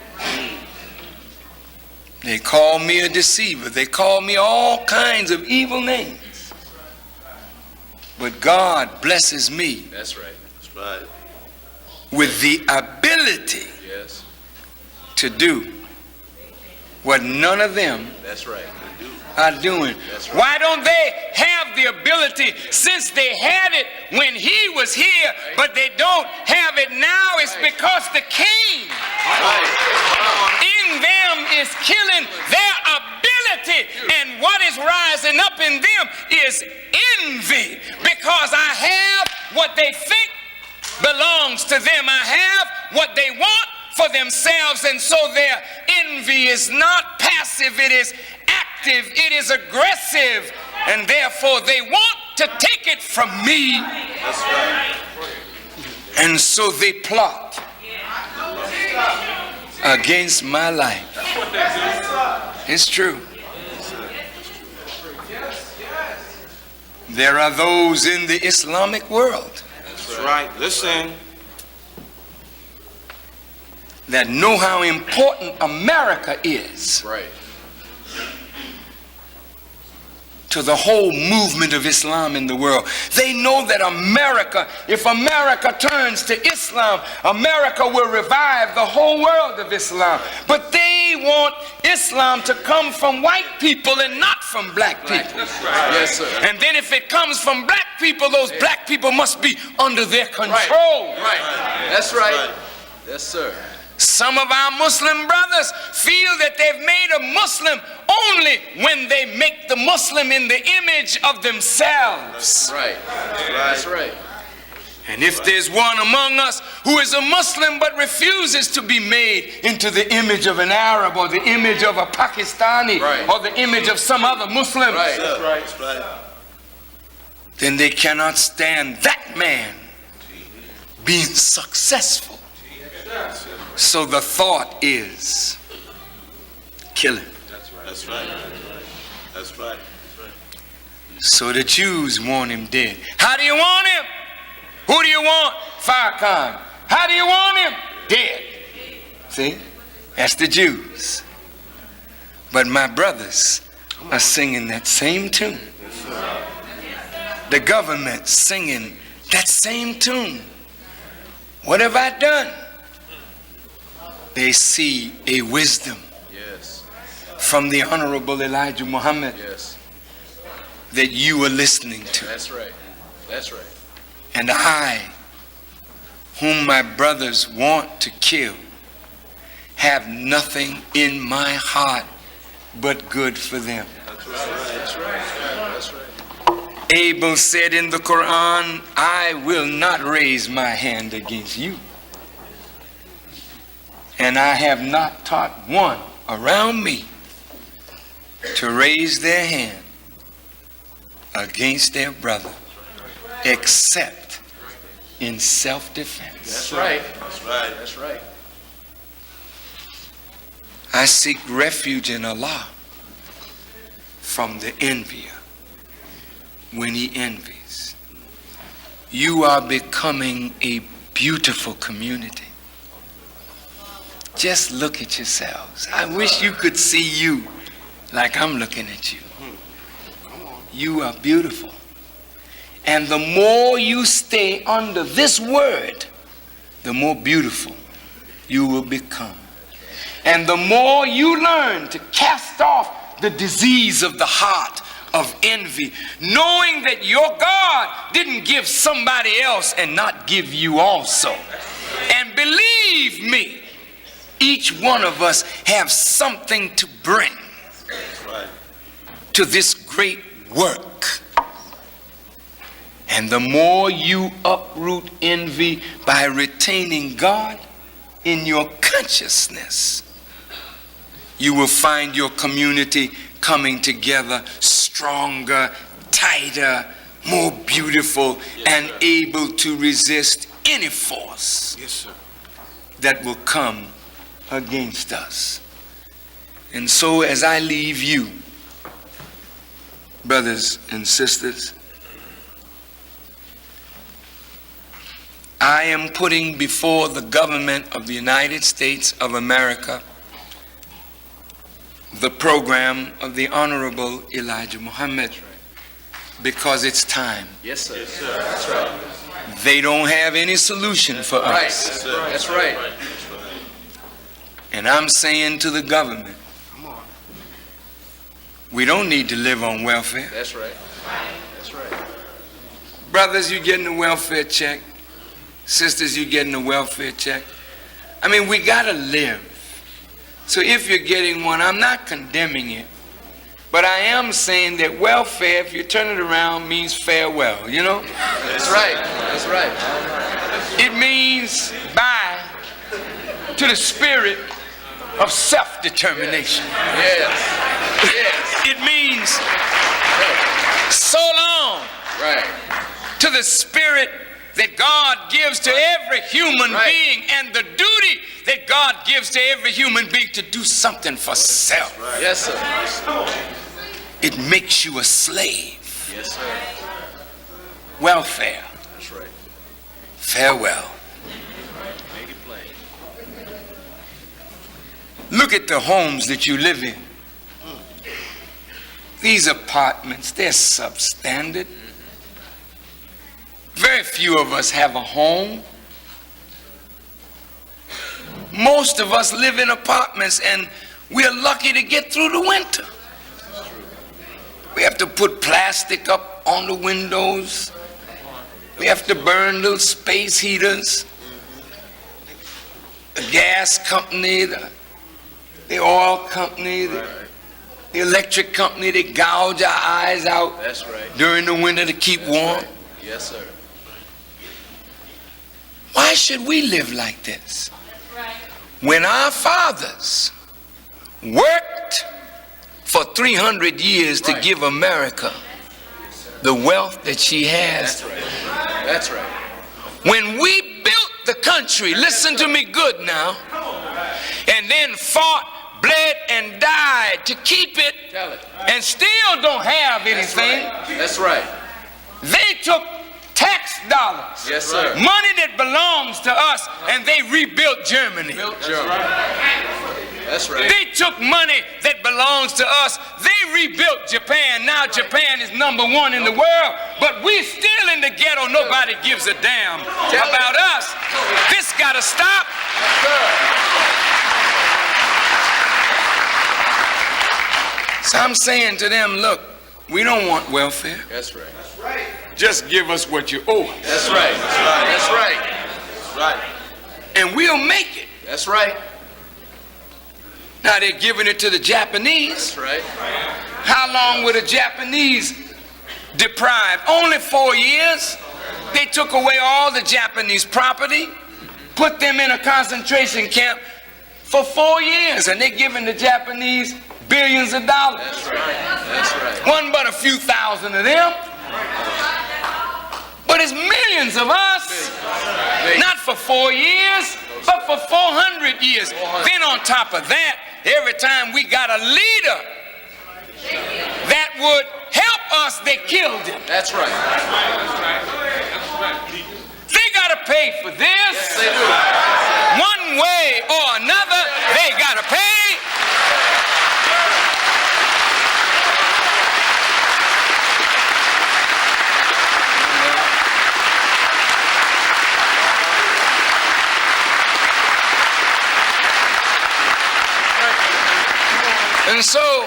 They call me a deceiver. They call me all kinds of evil names. But God blesses me. That's right. That's right. With the ability to do what none of them are doing. Why don't they have the ability, since they had it when he was here, but they don't have it now? It's because the king in them is killing their ability, and what is rising up in them is envy, because I have what they think belongs to them. I have what they want for themselves, and so their envy is not passive, it is active, it is aggressive, and therefore they want to take it from me. That's right. And so they plot against my life. It's true. There are those in the Islamic world That's right. Listen. that know how important America is Right. to the whole movement of Islam in the world. They know that America, if America turns to Islam, America will revive the whole world of Islam. But they want Islam to come from white people and not from black people. Yes, sir. And then if it comes from black people, those black people must be under their control. Right. That's right. Yes, sir. Some of our Muslim brothers feel that they've made a Muslim only when they make the Muslim in the image of themselves. Right. That's right. And if there's one among us who is a Muslim but refuses to be made into the image of an Arab or the image of a Pakistani or the image of some other Muslim, then they cannot stand that man being successful. So the thought is, kill him. That's right. That's right. So the Jews want him dead. How do you want him? Who do you want? Farrakhan. How do you want him? Dead. See? That's the Jews. But my brothers are singing that same tune. The government singing that same tune. What have I done? They see a wisdom from the Honorable Elijah Muhammad that you are listening to. That's right. That's right. And I, whom my brothers want to kill, have nothing in my heart but good for them. That's right. That's right. Abel said in the Quran, I will not raise my hand against you. And I have not taught one around me to raise their hand against their brother, except in self-defense. That's right. That's right. That's right. I seek refuge in Allah from the envier when he envies. You are becoming a beautiful community. Just look at yourselves. I wish you could see you like I'm looking at you. You are beautiful. And the more you stay under this word, the more beautiful you will become. And the more you learn to cast off the disease of the heart of envy, knowing that your God didn't give somebody else and not give you also. And believe me, each one of us have something to bring to this great work. And the more you uproot envy by retaining God in your consciousness, you will find your community coming together stronger, tighter, more beautiful, and able to resist any force that will come against us. And so as I leave you, brothers and sisters, I am putting before the government of the United States of America the program of the Honorable Elijah Muhammad, because it's time. Yes, sir. Yes, sir. That's right. They don't have any solution for Right. us. That's right. And I'm saying to the government, we don't need to live on welfare. That's right. That's right. Brothers, you're getting a welfare check. Sisters, you're getting a welfare check. I mean, we gotta live. So if you're getting one, I'm not condemning it. But I am saying that welfare, if you turn it around, means farewell, you know? That's right. That's right. It means bye. to the spirit of self-determination. Yes. Yes. It means so long to the spirit that God gives to every human being, and the duty that God gives to every human being to do something for self. Yes, sir. It makes you a slave. Yes, sir. Welfare. That's right. Farewell. Make it plain. Look at the homes that you live in. These apartments, they're substandard. Very few of us have a home. Most of us live in apartments, and we're lucky to get through the winter. We have to put plastic up on the windows. We have to burn little space heaters. The gas company, the oil company, the electric company, they gouge our eyes out during the winter to keep warm. Yes, sir. Why should we live like this? When our fathers worked for 300 years to give America the wealth that she has. That's right. When we built the country, listen to me good now, and then fought, bled, and died to keep it, and still don't have anything. That's right. They took tax dollars, Yes, sir. money that belongs to us, and they rebuilt Germany. That's right. They took money that belongs to us, they rebuilt Japan. Now Japan is #1 in the world, but we're still in the ghetto. Nobody gives a damn about us. This gotta stop. So I'm saying to them, look, we don't want welfare. That's right. Just give us what you owe us. That's right. That's right. That's right. And we'll make it. That's right. Now they're giving it to the Japanese. That's right. How long were the Japanese deprived? Only 4 years. They took away all the Japanese property, put them in a concentration camp for 4 years, and they're giving the Japanese billions of dollars. That's right. That's right. Wasn't but a few thousand of them. But it's millions of us, not for 4 years, but for 400 years. Then on top of that, every time we got a leader that would help us, they killed him. That's right. They got to pay for this. Yes, they do. One way or another, they got to pay. And so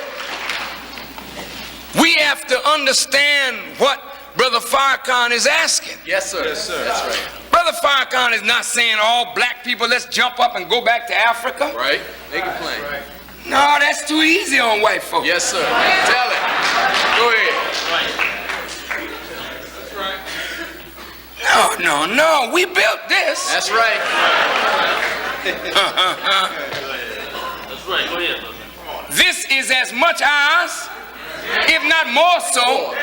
we have to understand what Brother Farrakhan is asking. Yes, sir. Yes, sir. That's right. Brother Farrakhan is not saying all black people, let's jump up and go back to Africa. Right. Make it plain. No, that's too easy on white folks. Yes, sir. Tell it. Go ahead. No. We built this. That's right. That's right. Go ahead. This is as much ours, if not more so,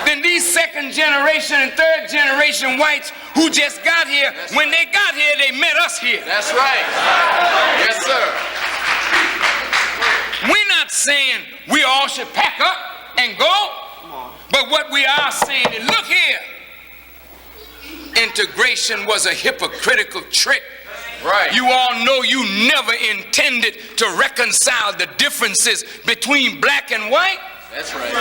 than these second generation and third generation whites who just got here. When they got here, they met us here. That's right. Yes, sir. We're not saying we all should pack up and go, but what we are saying is, look here, integration was a hypocritical trick. Right. You all know you never intended to reconcile the differences between black and white. That's right.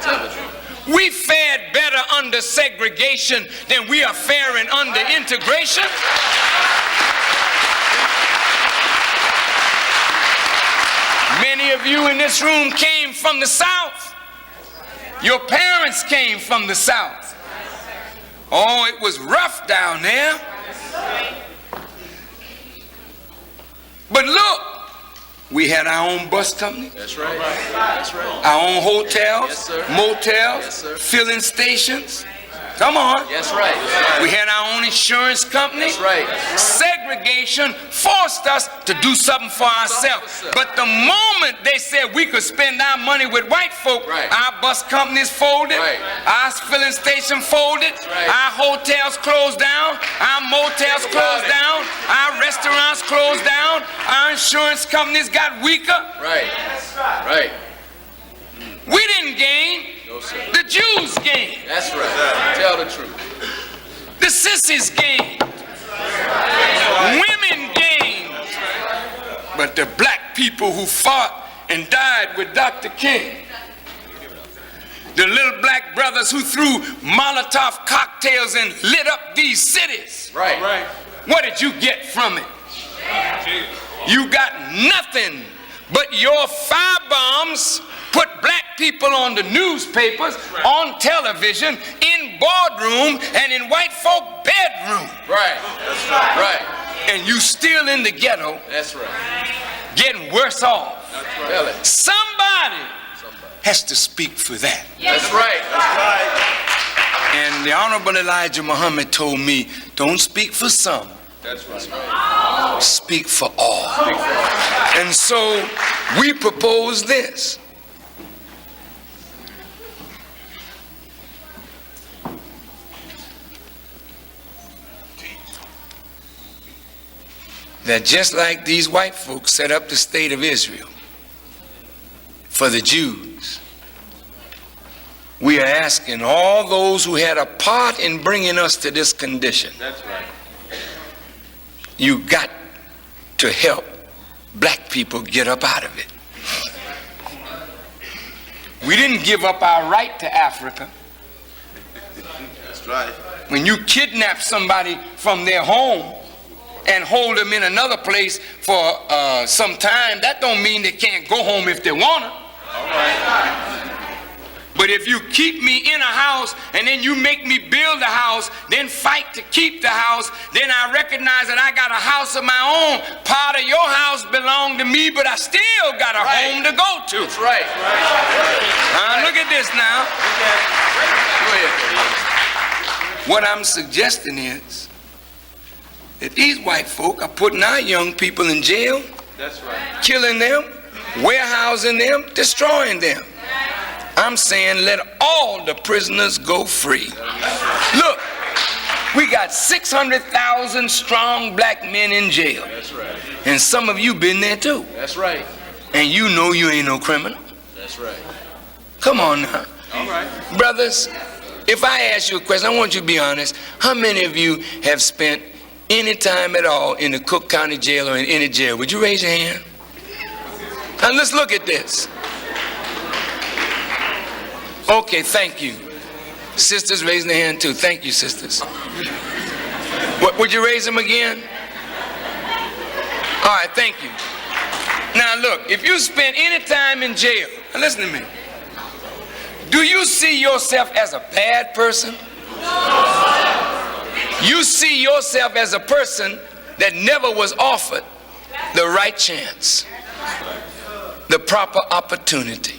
Tell the truth. We fared better under segregation than we are faring under integration. Many of you in this room came from the South. Your parents came from the South. Oh, it was rough down there. But look, we had our own bus company. That's right. That's right. Our own hotels, Yes, sir. motels, Yes, sir. filling stations. Come on. That's right. We had our own insurance company. That's right. Segregation forced us to do something for ourselves. But the moment they said we could spend our money with white folk, Right. our bus companies folded, Right. our filling station folded, right. our hotels closed down, our motels closed down, our restaurants closed down, our insurance companies got weaker. Right. Right. We didn't gain. No, sir. The Jews gained. That's right. Tell the truth. The sissies gained. Women gained. But the black people who fought and died with Dr. King, the little black brothers who threw Molotov cocktails and lit up these cities, Right. Right. what did you get from it? You got nothing but your firebombs put black people on the newspapers, on television, in boardroom, and in white folk bedroom. Right. That's right. Right. And you still in the ghetto, That's right. getting worse off. Tell it. Somebody has to speak for that. That's right. That's right. And the Honorable Elijah Muhammad told me, don't speak for some, That's right. speak for all. And so we propose this. That just like these white folks set up the state of Israel for the Jews, we are asking all those who had a part in bringing us to this condition, That's right. you got to help black people get up out of it. We didn't give up our right to Africa. That's right. When you kidnap somebody from their home and hold them in another place for some time, that don't mean they can't go home if they want to. All right. But if you keep me in a house and then you make me build a house, then fight to keep the house, then I recognize that I got a house of my own. Part of your house belonged to me, but I still got a home to go to. That's right. Look at this now. Go ahead. What I'm suggesting is that these white folk are putting our young people in jail, That's right. killing them, warehousing them, destroying them. I'm saying let all the prisoners go free. Look, we got 600,000 strong black men in jail. That's right. And some of you been there too. That's right. And you know you ain't no criminal. That's right. Come on now. All right. Brothers, if I ask you a question, I want you to be honest. How many of you have spent any time at all in the Cook County jail or in any jail? Would you raise your hand? Now let's look at this. Okay, thank you. Sisters raising their hand too. Thank you, sisters. What, would you raise them again? All right, thank you. Now look, if you spend any time in jail, now listen to me. Do you see yourself as a bad person? You see yourself as a person that never was offered the right chance, the proper opportunity.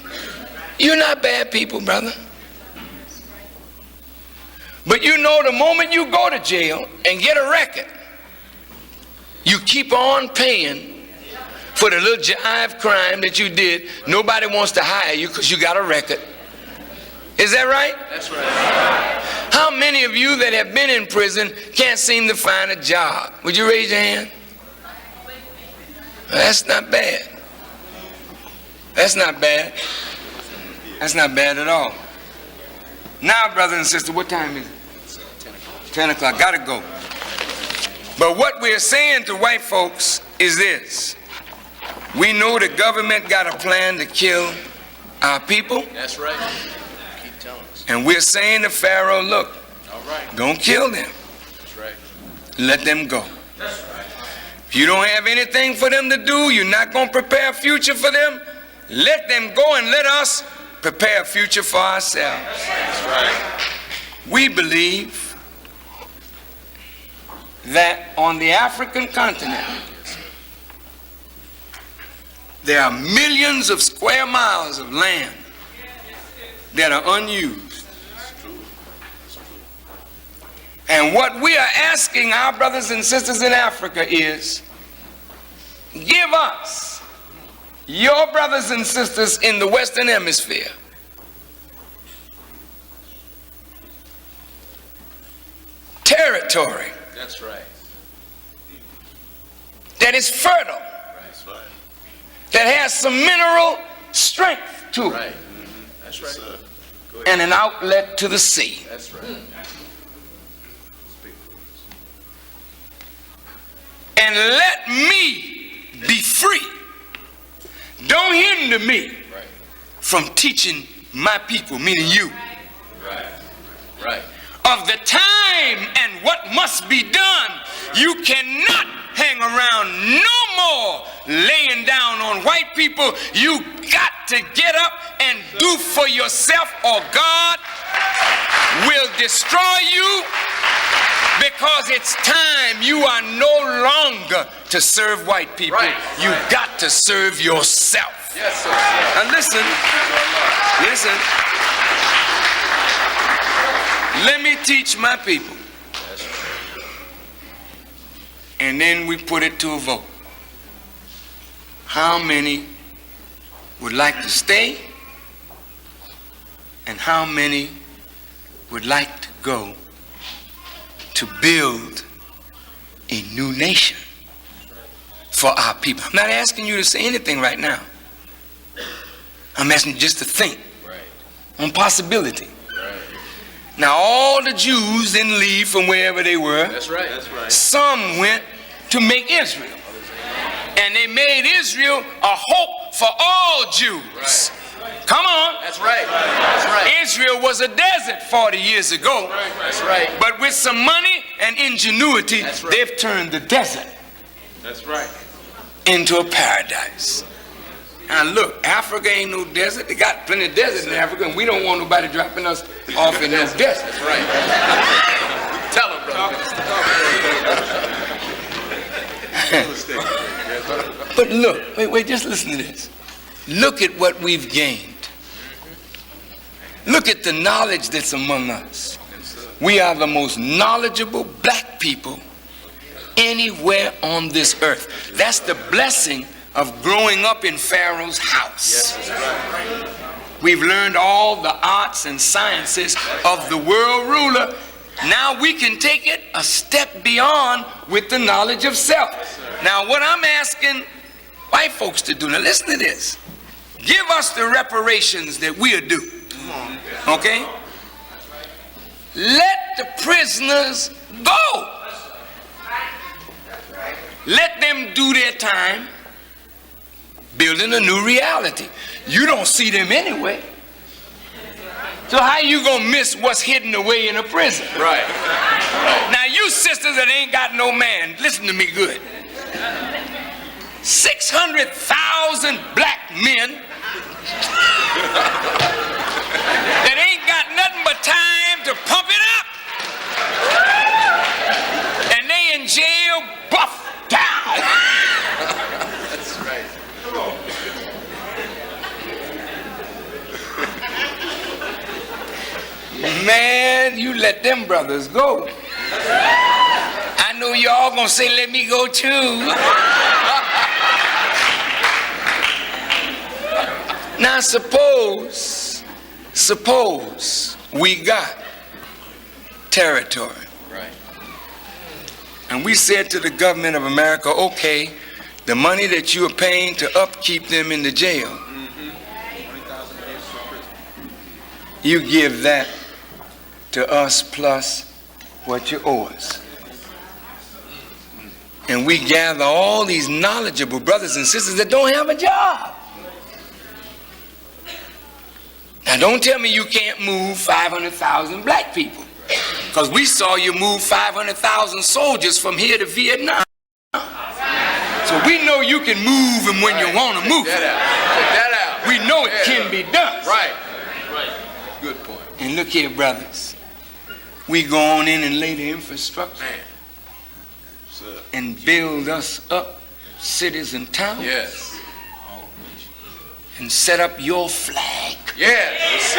You're not bad people, brother. But you know the moment you go to jail and get a record, you keep on paying for the little jive crime that you did. Nobody wants to hire you because you got a record. Is that right? That's right. How many of you that have been in prison can't seem to find a job? Would you raise your hand? That's not bad. That's not bad. That's not bad at all. Now, brother and sister, what time is it? 10 o'clock. Gotta go. But what we're saying to white folks is this. We know the government got a plan to kill our people. That's right. Keep telling us. And we're saying to Pharaoh, look, All right. don't kill them. That's right. Let them go. If you don't have anything for them to do, you're not going to prepare a future for them, let them go and let us prepare a future for ourselves. That's right. We believe that on the African continent, there are millions of square miles of land that are unused. And what we are asking our brothers and sisters in Africa is, give us, your brothers and sisters in the Western Hemisphere, territory. That's right. That is fertile. That's right. That has some mineral strength to it. Right. That's right. Sir. And an outlet to the sea. That's right. And let me be free. Don't hinder me Right. from teaching my people, meaning you, Right. Right. of the time and what must be done. You cannot hang around no more laying down on white people. You got to get up and do for yourself, or God will destroy you, because it's time. You are no longer to serve white people. Right. You got to serve yourself. Yes, sir. Now listen. Let me teach my people. And then we put it to a vote. How many would like to stay? And how many would like to go to build a new nation for our people? I'm not asking you to say anything right now. I'm asking you just to think on possibility. Now, all the Jews didn't leave from wherever they were. That's right. That's right. Some went to make Israel. And they made Israel a hope for all Jews. Come on. That's right. That's right. Israel was a desert 40 years ago. That's right. But with some money and ingenuity, That's right. they've turned the desert That's right. into a paradise. Now look, Africa ain't no desert. They got plenty of desert in Africa, and we don't want nobody dropping us off in no desert. That's right. Tell them, brother. But look, wait, just listen to this. Look at what we've gained. Look at the knowledge that's among us. We are the most knowledgeable black people anywhere on this earth. That's the blessing of growing up in Pharaoh's house. We've learned all the arts and sciences of the world ruler. Now we can take it a step beyond with the knowledge of self. Now what I'm asking white folks to do, now listen to this. Give us the reparations that we'll do. Okay? Let the prisoners go. Let them do their time building a new reality. You don't see them anyway. So how you gonna miss what's hidden away in a prison? Right. Now you sisters that ain't got no man, listen to me good. 600,000 black men that ain't got nothing but time to pump it up. And they in jail, buff down. That's right. Man, you let them brothers go. I know y'all gonna say, let me go too. Now suppose we got territory. Right. And we said to the government of America, okay, the money that you are paying to upkeep them in the jail, you give that to us plus what you owe us. And we gather all these knowledgeable brothers and sisters that don't have a job. Now don't tell me you can't move 500,000 black people, because we saw you move 500,000 soldiers from here to Vietnam. So we know you can move them when you want to move Check them. that out. We know it can be done. Right. Right. Good point. And look here, brothers. We go on in and lay the infrastructure and build us up cities and towns. Yes. And set up your flag. Yes.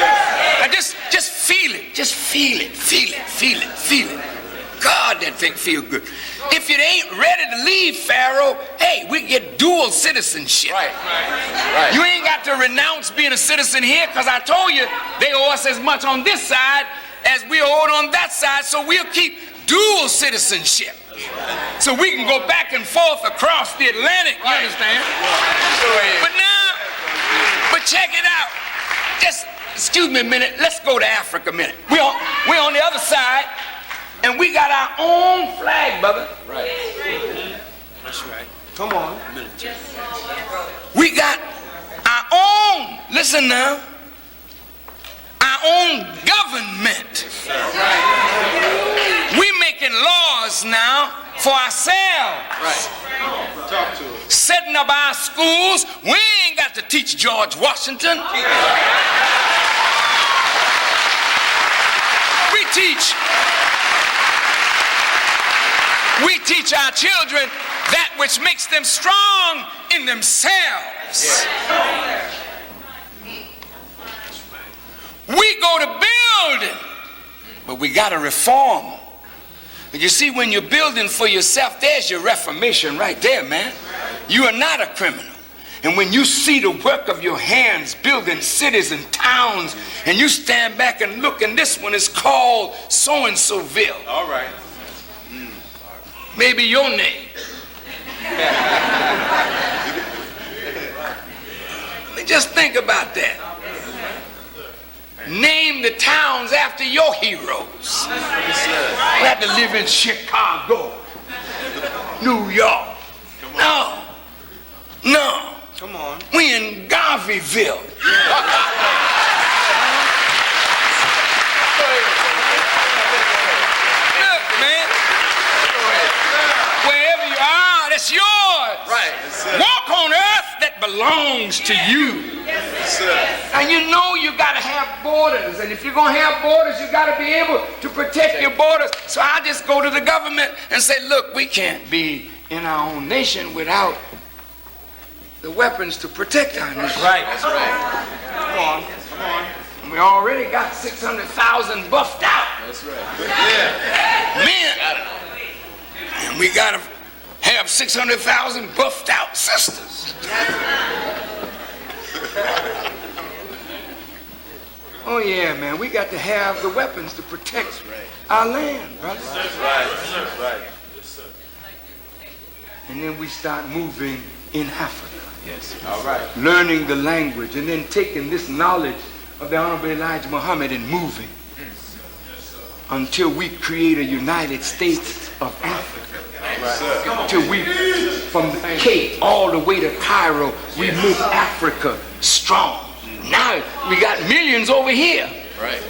Now just feel it. Just feel it. Feel it. Feel it. Feel it. God, that thing feel good. If it ain't ready to leave Pharaoh, hey, we get dual citizenship. Right. You ain't got to renounce being a citizen here, because I told you they owe us as much on this side as we owed on that side, so we'll keep dual citizenship. So we can go back and forth across the Atlantic, you understand? But check it out. Just excuse me a minute. Let's go to Africa a minute. We're on the other side, and we got our own flag, brother. Right. That's right. Come on. Military. We got our own, listen now, our own government. We're making laws now for ourselves. Right. Talk to us. Setting up our schools. We ain't got to teach George Washington. We teach our children that which makes them strong in themselves. Yeah. We go to building, but we got to reform. But you see, when you're building for yourself, there's your reformation right there, man. You are not a criminal. And when you see the work of your hands building cities and towns, and you stand back and look, and this one is called so-and-soville. All right. Maybe your name. Just think about that. Name the towns after your heroes. We have to live in Chicago, New York. No. Come on. We in Garveyville. Look, man. Wherever you are, that's yours. Right. Walk on earth that belongs to you. And you know you got to have borders. And if you're going to have borders, you got to be able to protect your borders. So I just go to the government and say, look, we can't be in our own nation without the weapons to protect our nation. Right. That's right. Come on. And we already got 600,000 buffed out. That's right. Yeah. Men. And we got to have 600,000 buffed out sisters. Oh yeah, man, we got to have the weapons to protect our land, brother. That's right. And then we start moving in Africa. Yes. All right. Learning the language, and then taking this knowledge of the Honorable Elijah Muhammad and moving until we create a United States of Africa. Right. Till we, from the Cape all the way to Cairo, we make Africa strong. Now we got millions over here. Right.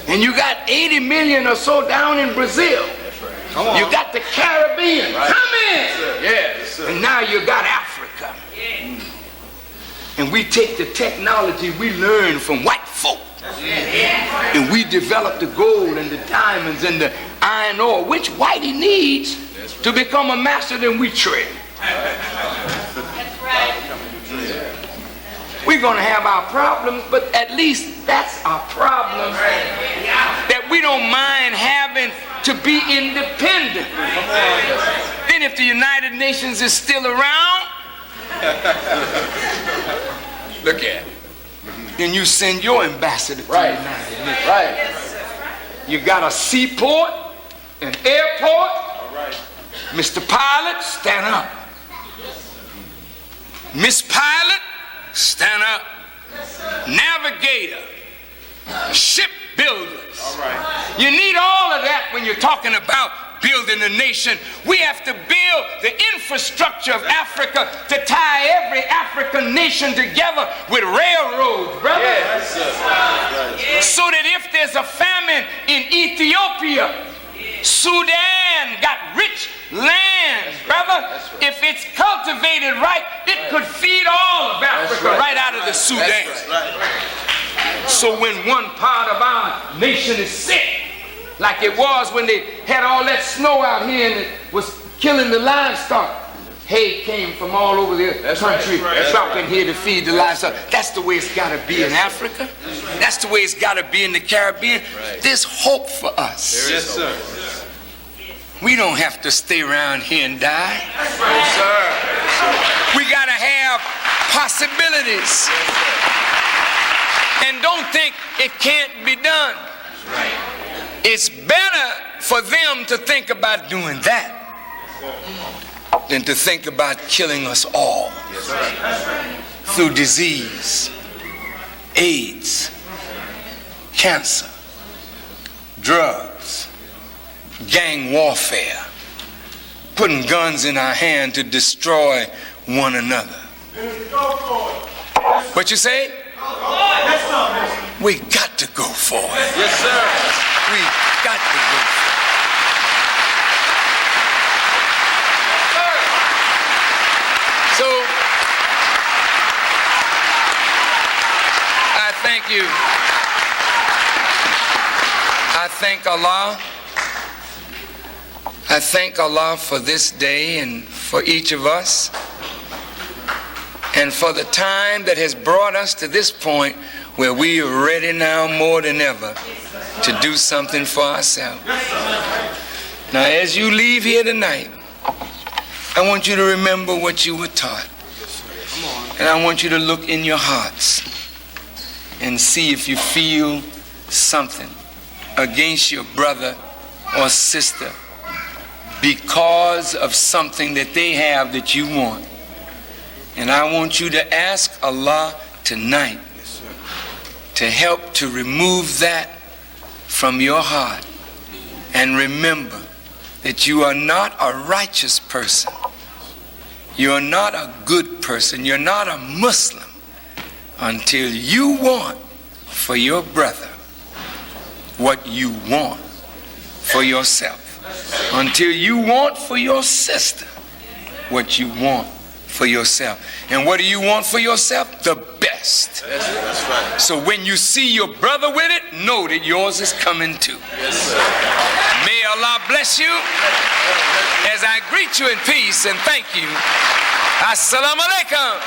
And you got 80 million or so down in Brazil. That's right. Come on. You got the Caribbean. Right. Come in. Yes. And now you got Africa. And we take the technology we learn from white folk. And we develop the gold and the diamonds and the iron ore, which whitey needs to become a master, then we trade. We're going to have our problems, but at least that's our problem. That we don't mind having to be independent. Then if the United Nations is still around, look at it. Then you send your ambassador to the United Nations. Right. You got a seaport, an airport. All right. Mr. Pilot, stand up. Miss Pilot, stand up. Navigator, shipbuilders. All right. You need all of that when you're talking about building a nation. We have to build the infrastructure of Africa to tie every African nation together with railroads, brother. Yes, sir. So that if there's a famine in Ethiopia, Sudan got rich land, brother. If it's cultivated right, it could feed all of Africa right out of the Sudan. So when one part of our nation is sick, like it was when they had all that snow out here and it was killing the livestock, hay came from all over the country dropping here to feed the livestock. That's the way it's got to be in Africa. That's the way it's got to be in the Caribbean. There's hope for us. Yes, sir. We don't have to stay around here and die. Yes, sir. We got to have possibilities. And don't think it can't be done. It's better for them to think about doing that than to think about killing us all through disease, AIDS, cancer, drugs, gang warfare, putting guns in our hand to destroy one another. What you say? We got to go for it. Yes, sir. We got to go for it. So, I thank you. I thank Allah. I thank Allah for this day and for each of us, and for the time that has brought us to this point where we are ready now more than ever to do something for ourselves. Now, as you leave here tonight, I want you to remember what you were taught. And I want you to look in your hearts and see if you feel something against your brother or sister because of something that they have that you want. And I want you to ask Allah tonight to help to remove that from your heart. And remember that you are not a righteous person. You're not a good person. You're not a Muslim until you want for your brother what you want for yourself. Until you want for your sister what you want for yourself. And what do you want for yourself? The best. That's right. So when you see your brother with it, know that yours is coming too. Yes, sir. May Allah bless you as I greet you in peace and thank you. Assalamu alaikum.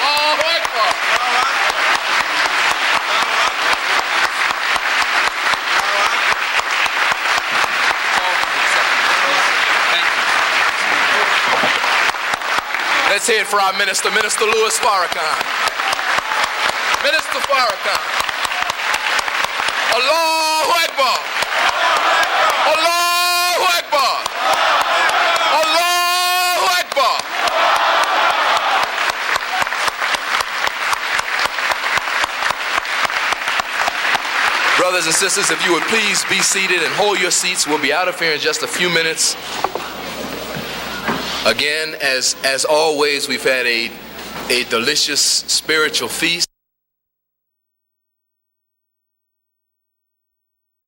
Allahu Akbar. Let's hear it for our minister, Minister Louis Farrakhan. Minister Farrakhan. Allahu Akbar. Allahu Akbar. Allahu Akbar. Brothers and sisters, if you would please be seated and hold your seats. We'll be out of here in just a few minutes. Again, as always, we've had a delicious spiritual feast.